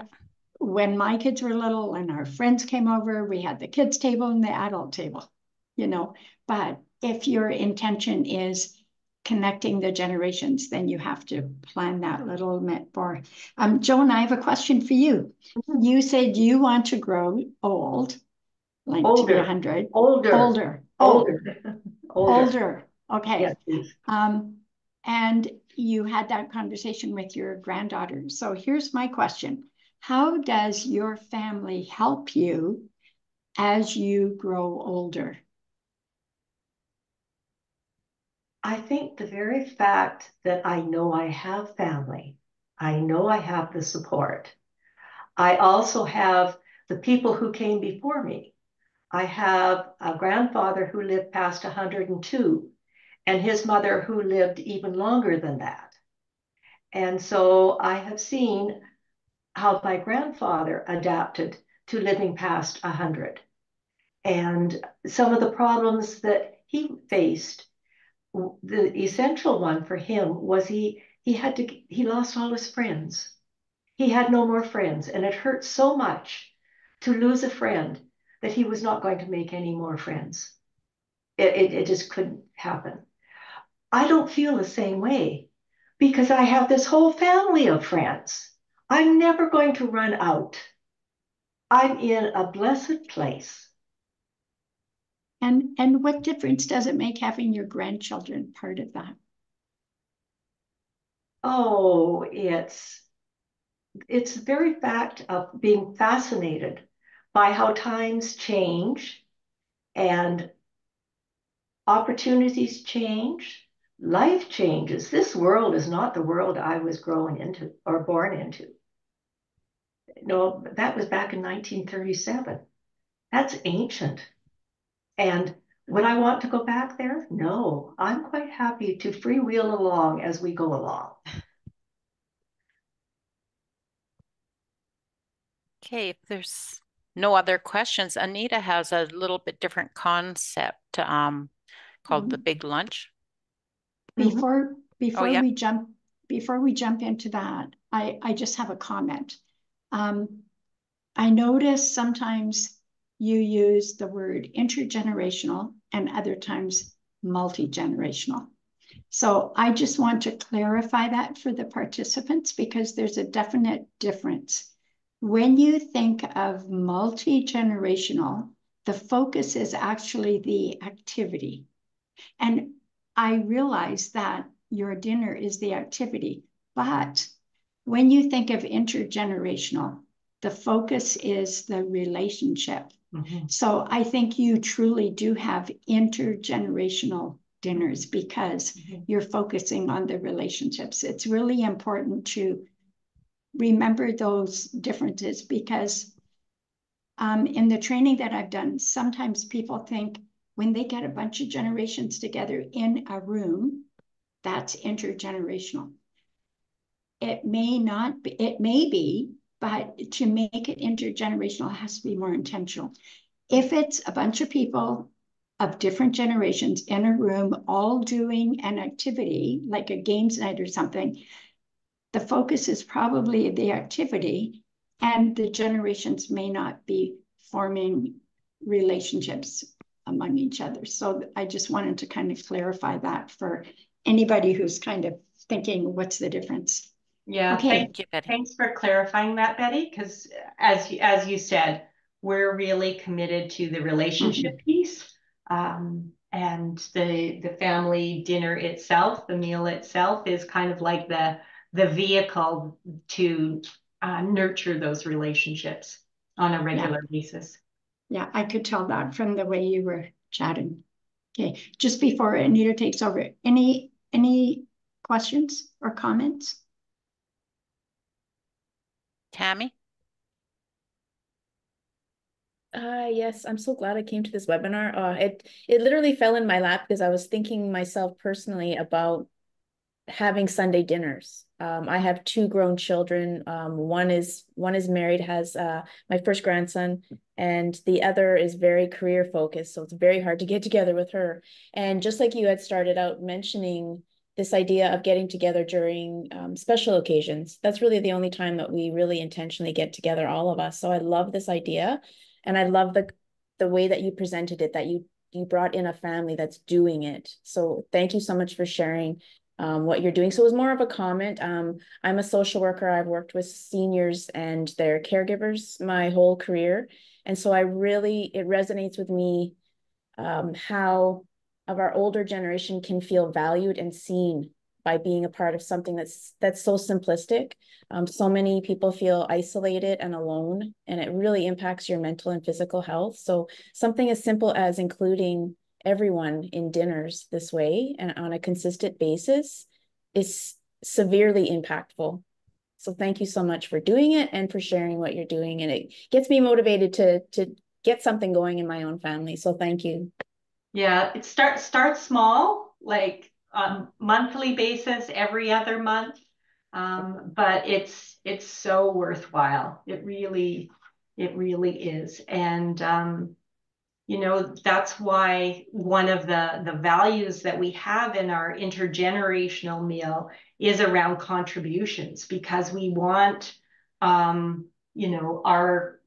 when my kids were little and our friends came over, we had the kids table and the adult table, you know. But if your intention is connecting the generations, then you have to plan that a little bit more. Joan, I have a question for you. You said you want to grow old, like to be 100. Older. Okay. Yes, and you had that conversation with your granddaughter. So here's my question. How does your family help you as you grow older? I think the very fact that I know I have family, I know I have the support. I also have the people who came before me. I have a grandfather who lived past 102 and his mother who lived even longer than that. And so I have seen how my grandfather adapted to living past 100 and some of the problems that he faced. The essential one for him was he lost all his friends. He had no more friends, and it hurt so much to lose a friend that he was not going to make any more friends. It just couldn't happen. I don't feel the same way because I have this whole family of friends. I'm never going to run out. I'm in a blessed place. And what difference does it make having your grandchildren part of that? Oh, it's the very fact of being fascinated by how times change and opportunities change, life changes. This world is not the world I was growing into or born into. No, that was back in 1937. That's ancient. And Would I want to go back there? No, I'm quite happy to freewheel along as we go along. Okay, if there's no other questions, Anita has a little bit different concept called the big lunch. Before Oh, yeah. we jump into that, I just have a comment. I notice sometimes you use the word intergenerational and other times multi-generational. So I just want to clarify that for the participants because there's a definite difference. When you think of multi-generational, the focus is actually the activity. And I realize that your dinner is the activity, but when you think of intergenerational, the focus is the relationship. So I think you truly do have intergenerational dinners because you're focusing on the relationships. It's really important to remember those differences because in the training that I've done, sometimes people think when they get a bunch of generations together in a room, that's intergenerational. It may not be, it may be, but to make it intergenerational, it has to be more intentional. If it's a bunch of people of different generations in a room, all doing an activity, like a games night or something, the focus is probably the activity, and the generations may not be forming relationships among each other. So I just wanted to kind of clarify that for anybody who's kind of thinking, what's the difference? Yeah, okay. Thanks for clarifying that, Betty, because as you said, we're really committed to the relationship piece. And the family dinner itself, the meal itself, is kind of like the vehicle to nurture those relationships on a regular basis. Yeah, I could tell that from the way you were chatting. Okay, just before Anita takes over, any questions or comments? Tammy? Yes, I'm so glad I came to this webinar. It literally fell in my lap because I was thinking myself personally about having Sunday dinners. I have two grown children. One is married, has my first grandson, and the other is very career focused. So it's very hard to get together with her. And just like you had started out mentioning this idea of getting together during special occasions, that's really the only time that we really intentionally get together, all of us. So I love this idea. And I love the way that you presented it, that you brought in a family that's doing it. So thank you so much for sharing what you're doing. So it was more of a comment. I'm a social worker. I've worked with seniors and their caregivers my whole career. And so it resonates with me how of our older generation can feel valued and seen by being a part of something that's so simplistic. So many people feel isolated and alone, and it really impacts your mental and physical health. So something as simple as including everyone in dinners this way and on a consistent basis is severely impactful. So thank you so much for doing it and for sharing what you're doing. And it gets me motivated to get something going in my own family. So thank you. Yeah, it start small, like on monthly basis, every other month. But it's so worthwhile. It really is. And you know, that's why one of the values that we have in our intergenerational meal is around contributions, because we want you know,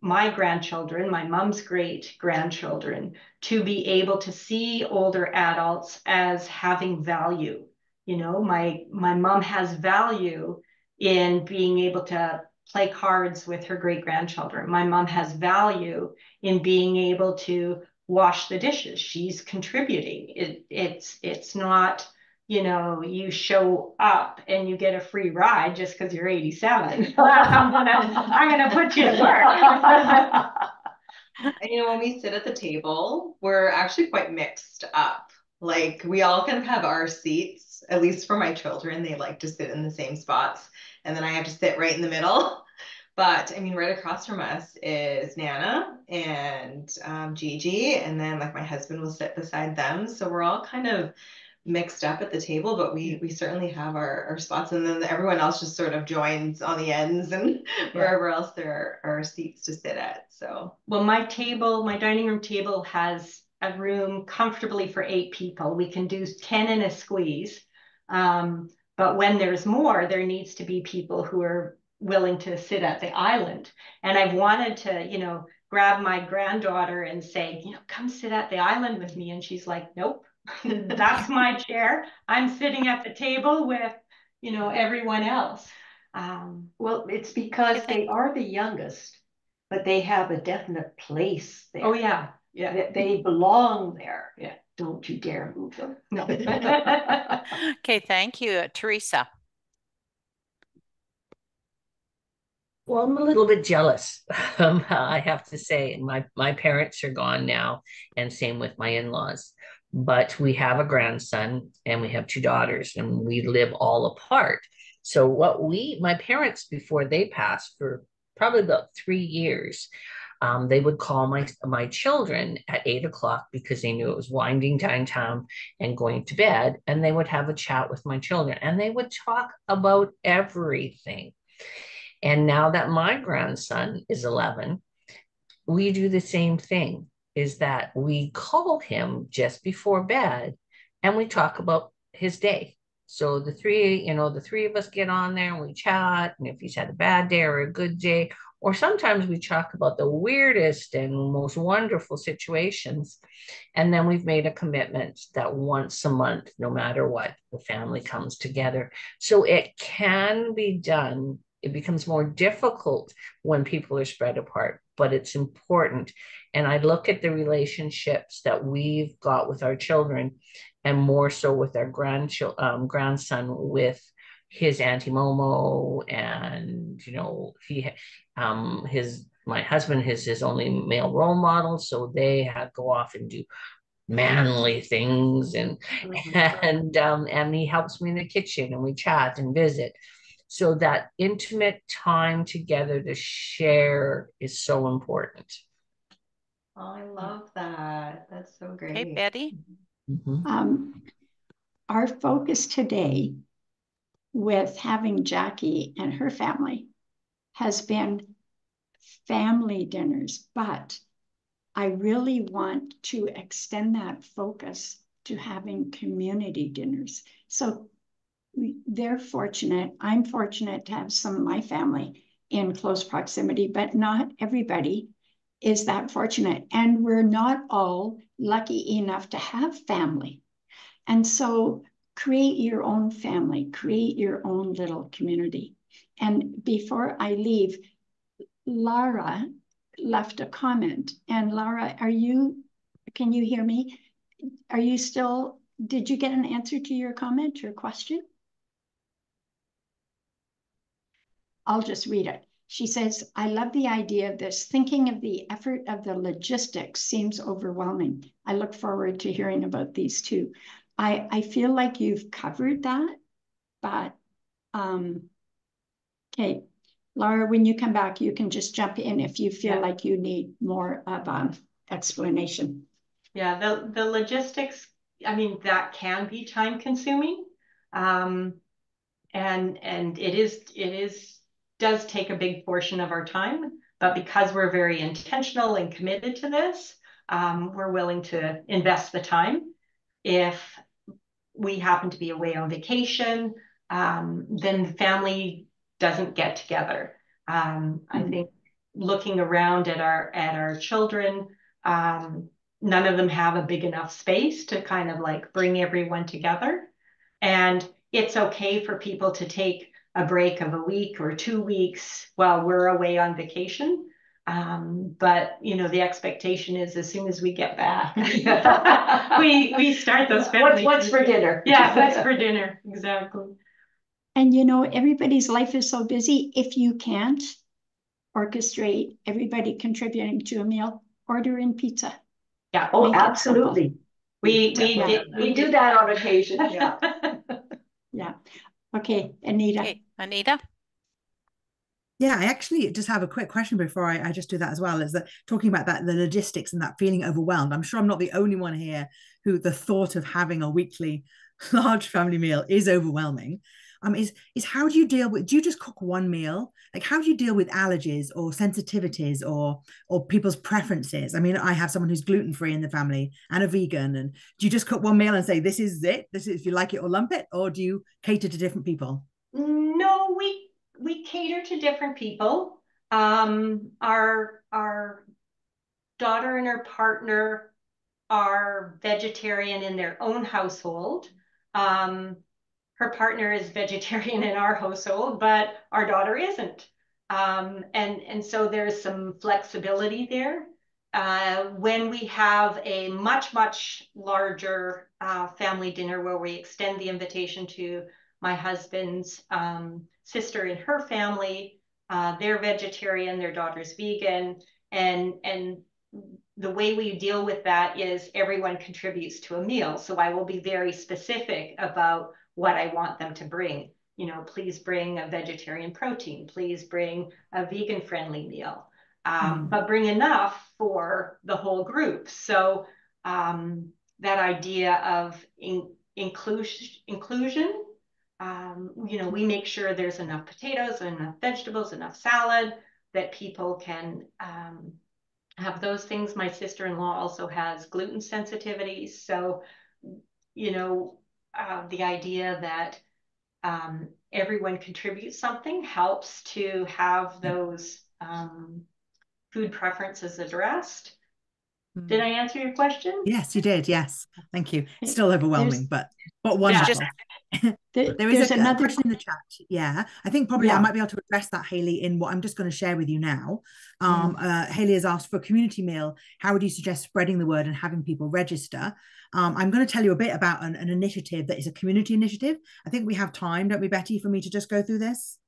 my grandchildren, my mom's great grandchildren, to be able to see older adults as having value. You know, my mom has value in being able to play cards with her great grandchildren. My mom has value in being able to wash the dishes. She's contributing. It's not, you know, you show up and you get a free ride just because you're 87. I'm gonna put you to work. And you know, when we sit at the table, we're actually quite mixed up. Like we all kind of have our seats, at least for my children, they like to sit in the same spots. And then I have to sit right in the middle. But I mean, right across from us is Nana and Gigi, and then like my husband will sit beside them. So we're all kind of mixed up at the table, but we certainly have our spots, and then everyone else just sort of joins on the ends and wherever else there are seats to sit at. So, well, my dining room table has a room comfortably for 8 people. We can do 10 in a squeeze. But when there's more, there needs to be people who are willing to sit at the island. And I've wanted to, grab my granddaughter and say, come sit at the island with me. And she's like, nope, that's my chair. I'm sitting at the table with, everyone else. Well, it's because they are the youngest, but they have a definite place there. Oh, yeah. Yeah. They belong there. Yeah. Don't you dare move them. No. Okay, thank you. Teresa. Well, I'm a little bit jealous, I have to say. My parents are gone now, and same with my in-laws. But we have a grandson and we have 2 daughters, and we live all apart. So my parents, before they passed, for probably about 3 years, they would call my children at 8 o'clock because they knew it was winding down time and going to bed, and they would have a chat with my children, and they would talk about everything. And now that my grandson is 11, we do the same thing, is that we call him just before bed and we talk about his day. So the three of us get on there and we chat, and if he's had a bad day or a good day, or sometimes we talk about the weirdest and most wonderful situations. And then we've made a commitment that once a month, no matter what, the family comes together. So it can be done. It becomes more difficult when people are spread apart, but it's important. And I look at the relationships that we've got with our children, and more so with our grandson, with his Auntie Momo, and my husband is his only male role model, so they go off and do manly things, and he helps me in the kitchen, and we chat and visit. So that intimate time together to share is so important. Oh, I love that. That's so great. Hey, Betty. Our focus today with having Jacquie and her family has been family dinners, but I really want to extend that focus to having community dinners. So they're fortunate. I'm fortunate to have some of my family in close proximity, but not everybody is that fortunate. And we're not all lucky enough to have family. And so create your own family, create your own little community. And before I leave, Lara left a comment. And Lara, can you hear me? Did you get an answer to your comment or question? I'll just read it. She says, I love the idea of this. Thinking of the effort of the logistics seems overwhelming. I look forward to hearing about these too. I feel like you've covered that, but okay. Laura, when you come back, you can just jump in if you feel like you need more of explanation. Yeah, the logistics, I mean, that can be time consuming. And it does take a big portion of our time, but because we're very intentional and committed to this, we're willing to invest the time. If we happen to be away on vacation, then the family doesn't get together. I think looking around at our children, none of them have a big enough space to kind of like bring everyone together. And it's okay for people to take a break of a week or 2 weeks while we're away on vacation. But the expectation is as soon as we get back, we start those family. What's for dinner? Yeah, what's for dinner? Exactly. And everybody's life is so busy. If you can't orchestrate everybody contributing to a meal, order in pizza. Yeah. Oh, absolutely. We do that on occasion. Yeah. Yeah. Okay, Anita. Okay, Anita. Yeah, I actually just have a quick question before I just do that as well, is that talking about that, the logistics and that feeling overwhelmed. I'm sure I'm not the only one here who the thought of having a weekly large family meal is overwhelming. Is how do you deal with, do you just cook one meal? Like, how do you deal with allergies or sensitivities or people's preferences? I mean, I have someone who's gluten-free in the family and a vegan, and do you just cook one meal and say, this is it, this is, if you like it or lump it, or do you cater to different people? No, we cater to different people. Our daughter and her partner are vegetarian in their own household. Her partner is vegetarian in our household, but our daughter isn't. And so there's some flexibility there. When we have a much, much larger family dinner where we extend the invitation to my husband's sister and her family, they're vegetarian, their daughter's vegan, and the way we deal with that is everyone contributes to a meal. So I will be very specific about what I want them to bring. You know, please bring a vegetarian protein, please bring a vegan friendly meal, but bring enough for the whole group. So that idea of inclusion, you know, we make sure there's enough potatoes, enough vegetables, enough salad, that people can have those things. My sister-in-law also has gluten sensitivities. So, you know, the idea that everyone contributes something helps to have those food preferences addressed. Did I answer your question? Yes, you did. Yes. Thank you. It's still overwhelming, but wonderful. There is another question in the chat. Yeah, I think probably I might be able to address that, Hayley, in what I'm just going to share with you now. Hayley has asked, for a community meal, how would you suggest spreading the word and having people register? I'm going to tell you a bit about an initiative that is a community initiative. I think we have time, don't we, Betty, for me to just go through this?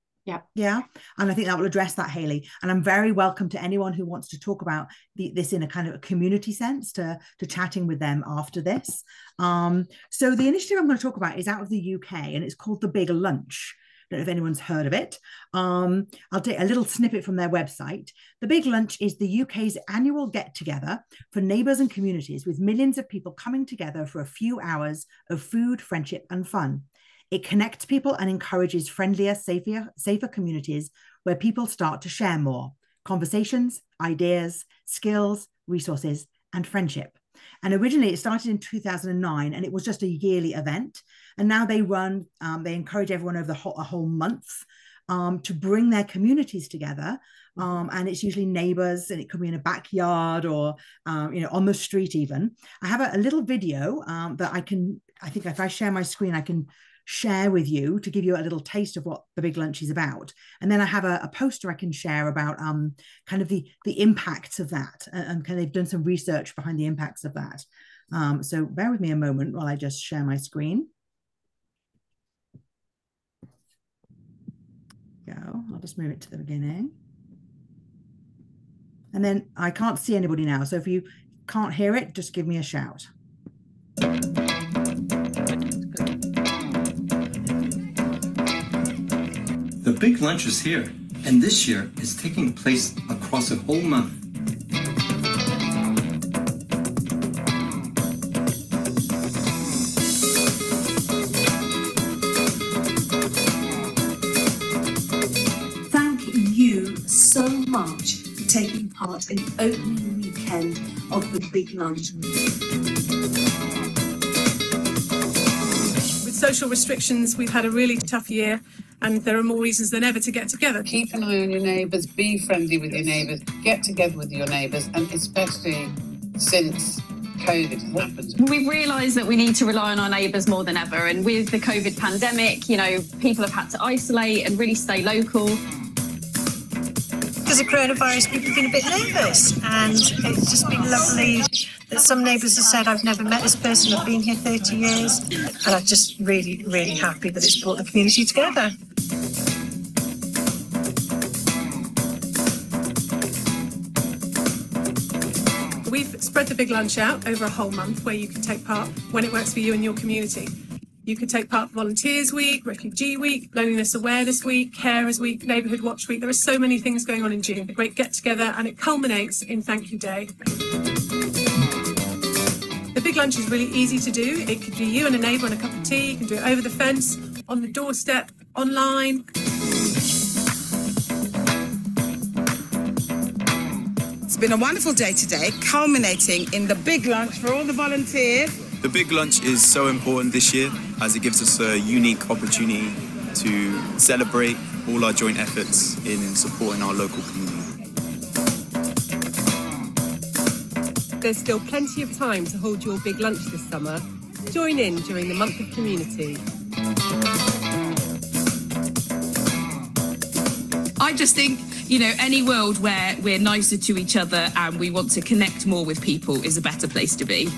Yeah. And I think that will address that, Hayley. And I'm very welcome to anyone who wants to talk about this in a kind of a community sense to chatting with them after this. So the initiative I'm going to talk about is out of the UK, and it's called The Big Lunch. I don't know if anyone's heard of it. I'll take a little snippet from their website. The Big Lunch is the UK's annual get-together for neighbours and communities, with millions of people coming together for a few hours of food, friendship and fun. It connects people and encourages friendlier, safer communities where people start to share more conversations, ideas, skills, resources, and friendship. And originally it started in 2009, and it was just a yearly event. And now they run, they encourage everyone over a whole month to bring their communities together. And it's usually neighbors, and it could be in a backyard or, you know, on the street even. I have a little video that I think if I share my screen, I can share with you to give you a little taste of what the Big Lunch is about. And then I have a poster I can share about kind of the impacts of that, and kind of they've done some research behind the impacts of that. So bear with me a moment while I just share my screen. Go. I'll just move it to the beginning. And then I can't see anybody now. So if you can't hear it, just give me a shout. The Big Lunch is here, and this year is taking place across a whole month. Thank you so much for taking part in the opening weekend of the Big Lunch. With social restrictions, we've had a really tough year, and there are more reasons than ever to get together. Keep an eye on your neighbours, be friendly with your neighbours, get together with your neighbours, and especially since COVID happened. We've realised that we need to rely on our neighbours more than ever, and with the COVID pandemic, you know, people have had to isolate and really stay local. Because of coronavirus, people have been a bit nervous, and it's just been lovely that some neighbours have said, I've never met this person, I've been here 30 years, and I'm just really, really happy that it's brought the community together. We've spread the Big Lunch out over a whole month where you can take part when it works for you and your community. You could take part in Volunteers Week, Refugee Week, Loneliness Awareness Week, Carers Week, Neighbourhood Watch Week. There are so many things going on in June. A great get-together, and it culminates in Thank You Day. The big lunch is really easy to do. It could be you and a neighbour and a cup of tea. You can do it over the fence, on the doorstep, online. It's been a wonderful day today, culminating in the big lunch for all the volunteers. The big lunch is so important this year as it gives us a unique opportunity to celebrate all our joint efforts in supporting our local community. There's still plenty of time to hold your big lunch this summer. Join in during the month of community. I just think, you know, any world where we're nicer to each other and we want to connect more with people is a better place to be.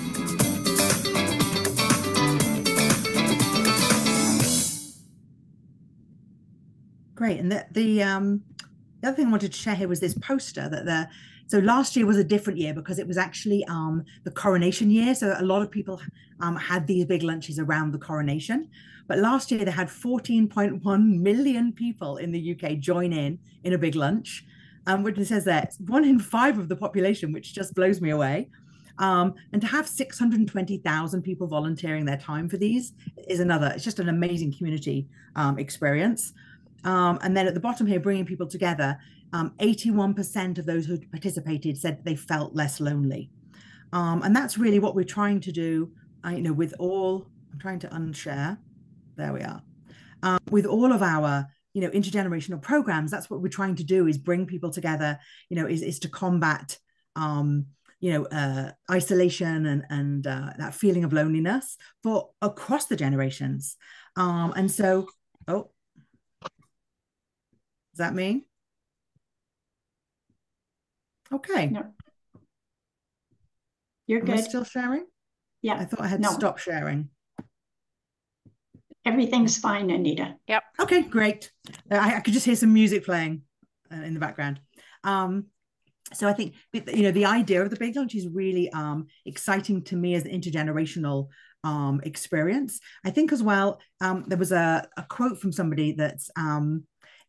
Great. And the other thing I wanted to share here was this poster that so last year was a different year because it was actually the coronation year. So a lot of people had these big lunches around the coronation. But last year they had 14.1 million people in the UK join in a big lunch, which it says that 1 in 5 of the population, which just blows me away. And to have 620,000 people volunteering their time for these is it's just an amazing community experience. And then at the bottom here, bringing people together, 81% of those who participated said they felt less lonely. And that's really what we're trying to do, with all, I'm trying to unshare. There we are. With all of our, intergenerational programs, that's what we're trying to do, is bring people together, is to combat, isolation and that feeling of loneliness for across the generations. And so, is that me? Okay. No. You're good. Am I still sharing? Yeah. I thought I had stopped sharing. Everything's fine, Anita. Yep. Okay, great. I could just hear some music playing in the background. So I think, the idea of the big lunch is really exciting to me as an intergenerational experience. I think as well, there was a quote from somebody that's,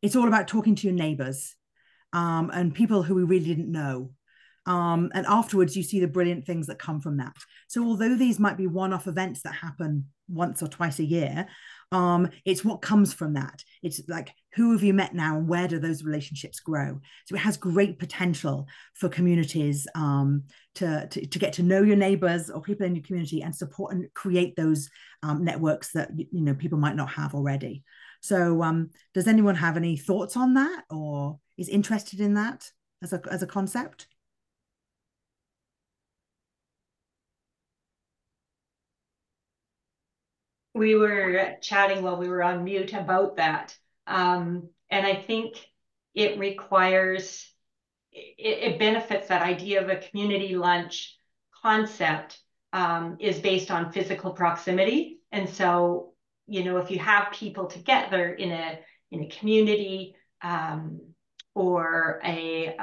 it's all about talking to your neighbors and people who we really didn't know. And afterwards, you see the brilliant things that come from that. So although these might be one-off events that happen once or twice a year, it's what comes from that. It's like, who have you met now and where do those relationships grow? So it has great potential for communities to get to know your neighbors or people in your community and support and create those networks that people might not have already. So does anyone have any thoughts on that or is interested in that as a concept? We were chatting while we were on mute about that. And I think it benefits that idea of a community lunch concept is based on physical proximity. And so, if you have people together in a community or a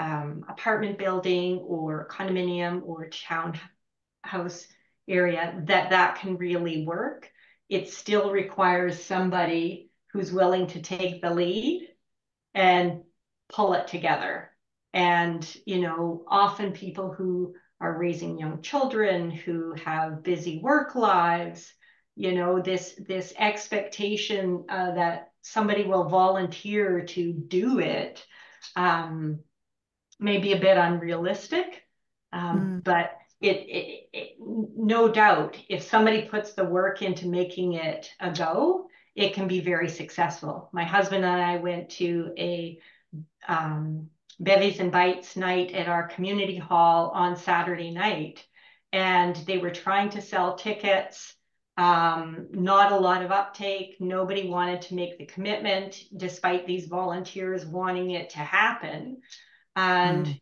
apartment building or condominium or townhouse area, that can really work. It still requires somebody who's willing to take the lead and pull it together. And, often people who are raising young children, who have busy work lives, this expectation that somebody will volunteer to do it may be a bit unrealistic, but it no doubt, if somebody puts the work into making it a go, it can be very successful. My husband and I went to a Bevies and Bites night at our community hall on Saturday night, and they were trying to sell tickets. Not a lot of uptake. Nobody wanted to make the commitment, despite these volunteers wanting it to happen. And,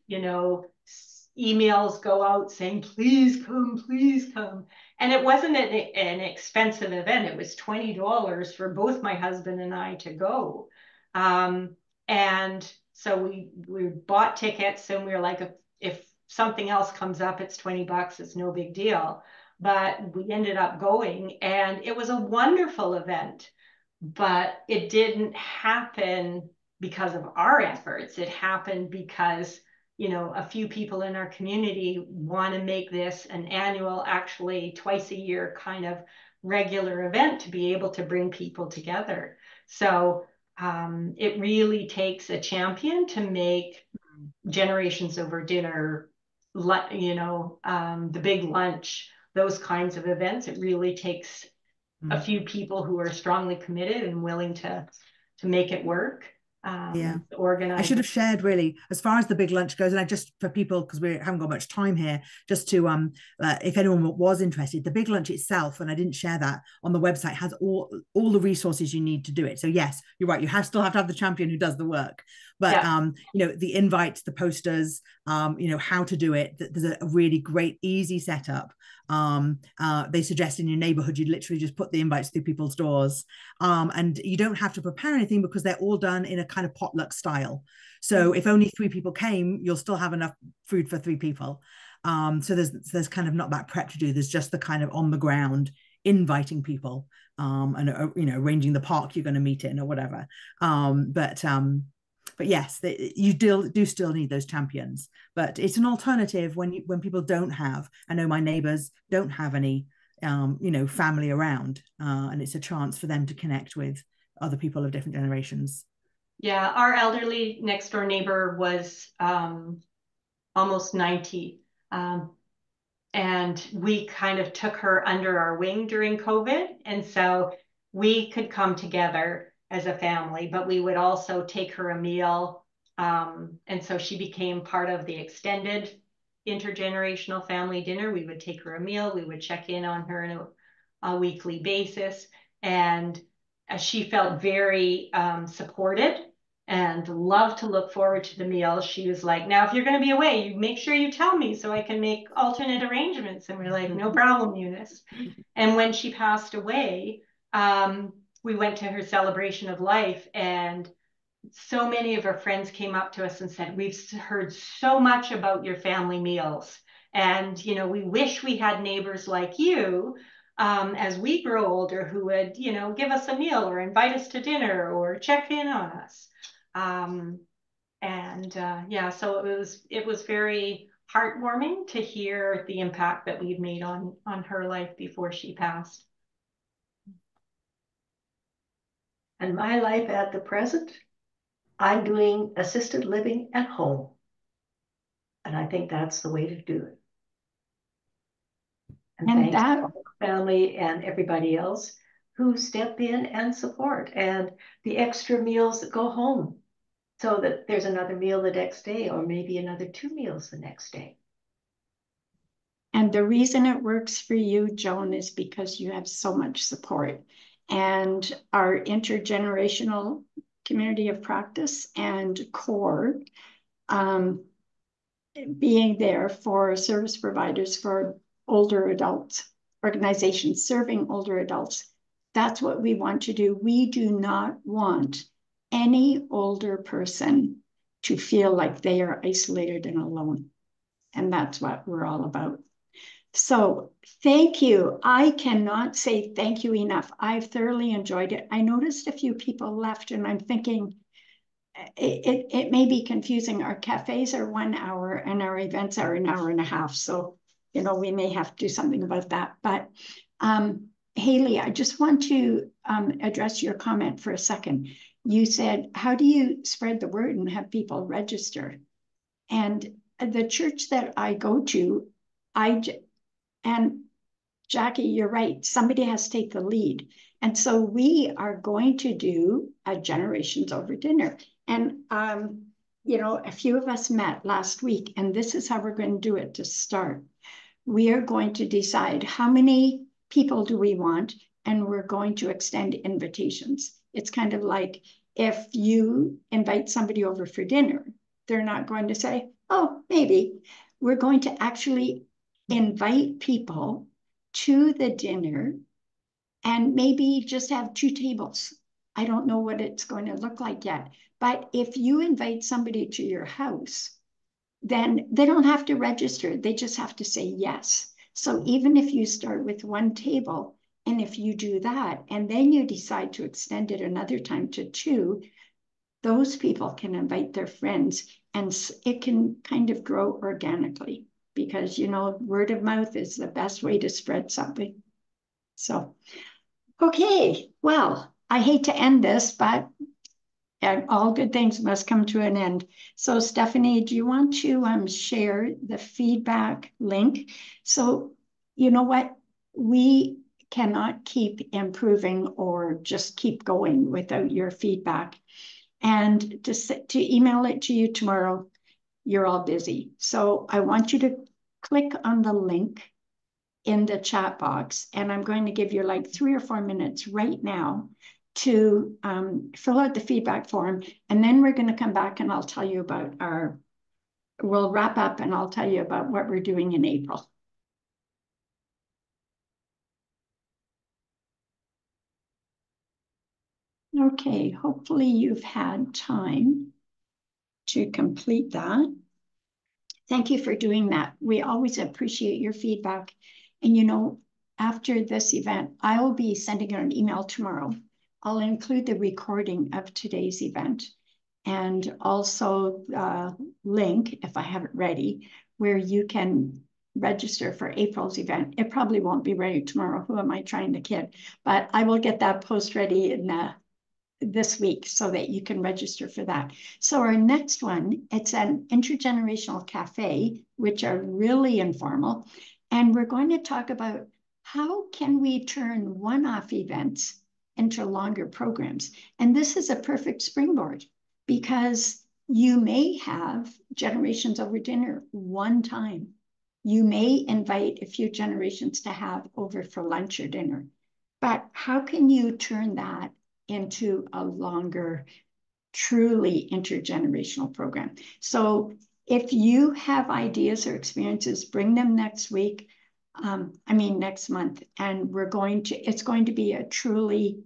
emails go out saying, please come, please come. And it wasn't an expensive event. It was $20 for both my husband and I to go. And so we bought tickets and we were like, if something else comes up, it's $20, it's no big deal. but we ended up going, and it was a wonderful event, but it didn't happen because of our efforts. It happened because, you know, a few people in our community want to make this an annual, actually twice a year kind of regular event to be able to bring people together. So it really takes a champion to make Generations Over Dinner, you know, the big lunch, those kinds of events. It really takes a few people who are strongly committed and willing to make it work. Yeah, organize. I should have shared really as far as the big lunch goes, and I just for people, because we haven't got much time here, just to if anyone was interested, the big lunch itself, and I didn't share that on the website, has all the resources you need to do it. So yes, you're right, you still have to have the champion who does the work, but yeah. You know, the invites, the posters, you know, how to do it. There's a really great easy setup. They suggest in your neighborhood you literally just put the invites through people's doors, and you don't have to prepare anything because they're all done in a kind of potluck style. So if only 3 people came, you'll still have enough food for 3 people. So there's kind of not that prep to do. There's just the kind of on the ground inviting people, and you know, arranging the park you're going to meet in or whatever. But yes, you do still need those champions, but it's an alternative when people don't have. I know my neighbors don't have any, you know, family around, and it's a chance for them to connect with other people of different generations. Yeah, our elderly next door neighbor was almost 90, and we kind of took her under our wing during COVID, and so we could come together as a family, but we would also take her a meal. And so she became part of the extended intergenerational family dinner. We would take her a meal. We would check in on her on a weekly basis. And she felt very supported and loved to look forward to the meal. She was like, now, if you're going to be away, you make sure you tell me so I can make alternate arrangements. And we're like, no problem, Eunice. And when she passed away, we went to her celebration of life, and so many of her friends came up to us and said, we've heard so much about your family meals. And, you know, we wish we had neighbors like you as we grow older who would, you know, give us a meal or invite us to dinner or check in on us. Yeah, so it was very heartwarming to hear the impact that we've made on her life before she passed. And my life at the present, I'm doing assisted living at home. And I think that's the way to do it. And thanks to all the family and everybody else who step in and support, and the extra meals that go home so that there's another meal the next day, or maybe another 2 meals the next day. And the reason it works for you, Joan, is because you have so much support. And our intergenerational community of practice and CORE, being there for service providers for older adults, organizations serving older adults. That's what we want to do. We do not want any older person to feel like they are isolated and alone. And that's what we're all about. So thank you. I cannot say thank you enough. I've thoroughly enjoyed it. I noticed a few people left, and I'm thinking it may be confusing. Our cafes are 1 hour and our events are 1.5 hours. So, you know, we may have to do something about that. But Haley, I just want to address your comment for a second. You said, how do you spread the word and have people register? And the church that I go to, and Jackie, you're right. Somebody has to take the lead. And so we are going to do a Generations Over Dinner. And, you know, a few of us met last week, and this is how we're going to do it to start. We are going to decide how many people do we want, and we're going to extend invitations. It's kind of like if you invite somebody over for dinner, they're not going to say, oh, maybe. We're going to actually invite people to the dinner and maybe just have 2 tables. I don't know what it's going to look like yet. But if you invite somebody to your house, then they don't have to register. They just have to say yes. So even if you start with one table, and if you do that, and then you decide to extend it another time to 2, those people can invite their friends, and it can kind of grow organically, because, you know, word of mouth is the best way to spread something. So, okay, well, I hate to end this, but all good things must come to an end. So Stephanie, do you want to share the feedback link? So, you know what? We cannot keep improving or just keep going without your feedback. And to email it to you tomorrow, you're all busy. So I want you to click on the link in the chat box, and I'm going to give you like 3 or 4 minutes right now to fill out the feedback form, and then we're going to come back and I'll tell you about we'll wrap up and I'll tell you about what we're doing in April. Okay, hopefully you've had time to complete that. Thank you for doing that. We always appreciate your feedback. And you know, after this event, I will be sending out an email tomorrow. I'll include the recording of today's event and also a link, if I have it ready, where you can register for April's event. It probably won't be ready tomorrow. Who am I trying to kid? But I will get that post ready in this week so that you can register for that. So our next one, it's an intergenerational cafe, which are really informal. And we're going to talk about how can we turn one-off events into longer programs. And this is a perfect springboard, because you may have generations over dinner one time. You may invite a few generations to have over for lunch or dinner. But how can you turn that into a longer, truly intergenerational program? So if you have ideas or experiences, bring them next week. Next month. And it's going to be a truly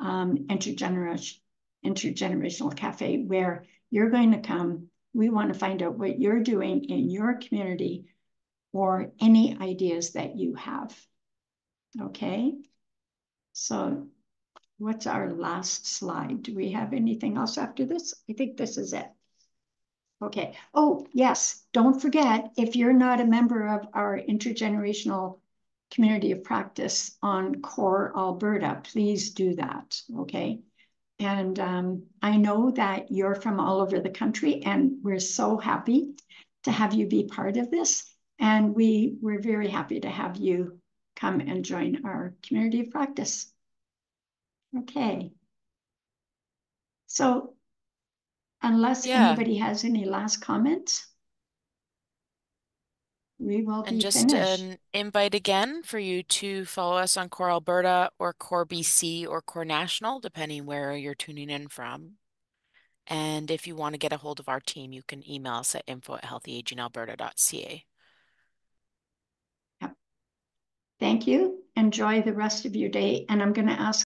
intergenerational cafe where you're going to come. We want to find out what you're doing in your community or any ideas that you have. Okay. So what's our last slide? Do we have anything else after this? I think this is it. Okay. Oh, yes. Don't forget, if you're not a member of our intergenerational community of practice on CoR Alberta, please do that. Okay. And I know that you're from all over the country, and we're so happy to have you be part of this. And we're very happy to have you come and join our community of practice. Okay. So unless anybody has any last comments, we will be just finished. an invite again for you to follow us on CoR Alberta or CoR BC or CoR National, depending where you're tuning in from. And if you want to get a hold of our team, you can email us at info@healthyagingalberta.ca. Yep. Thank you. Enjoy the rest of your day. And I'm going to ask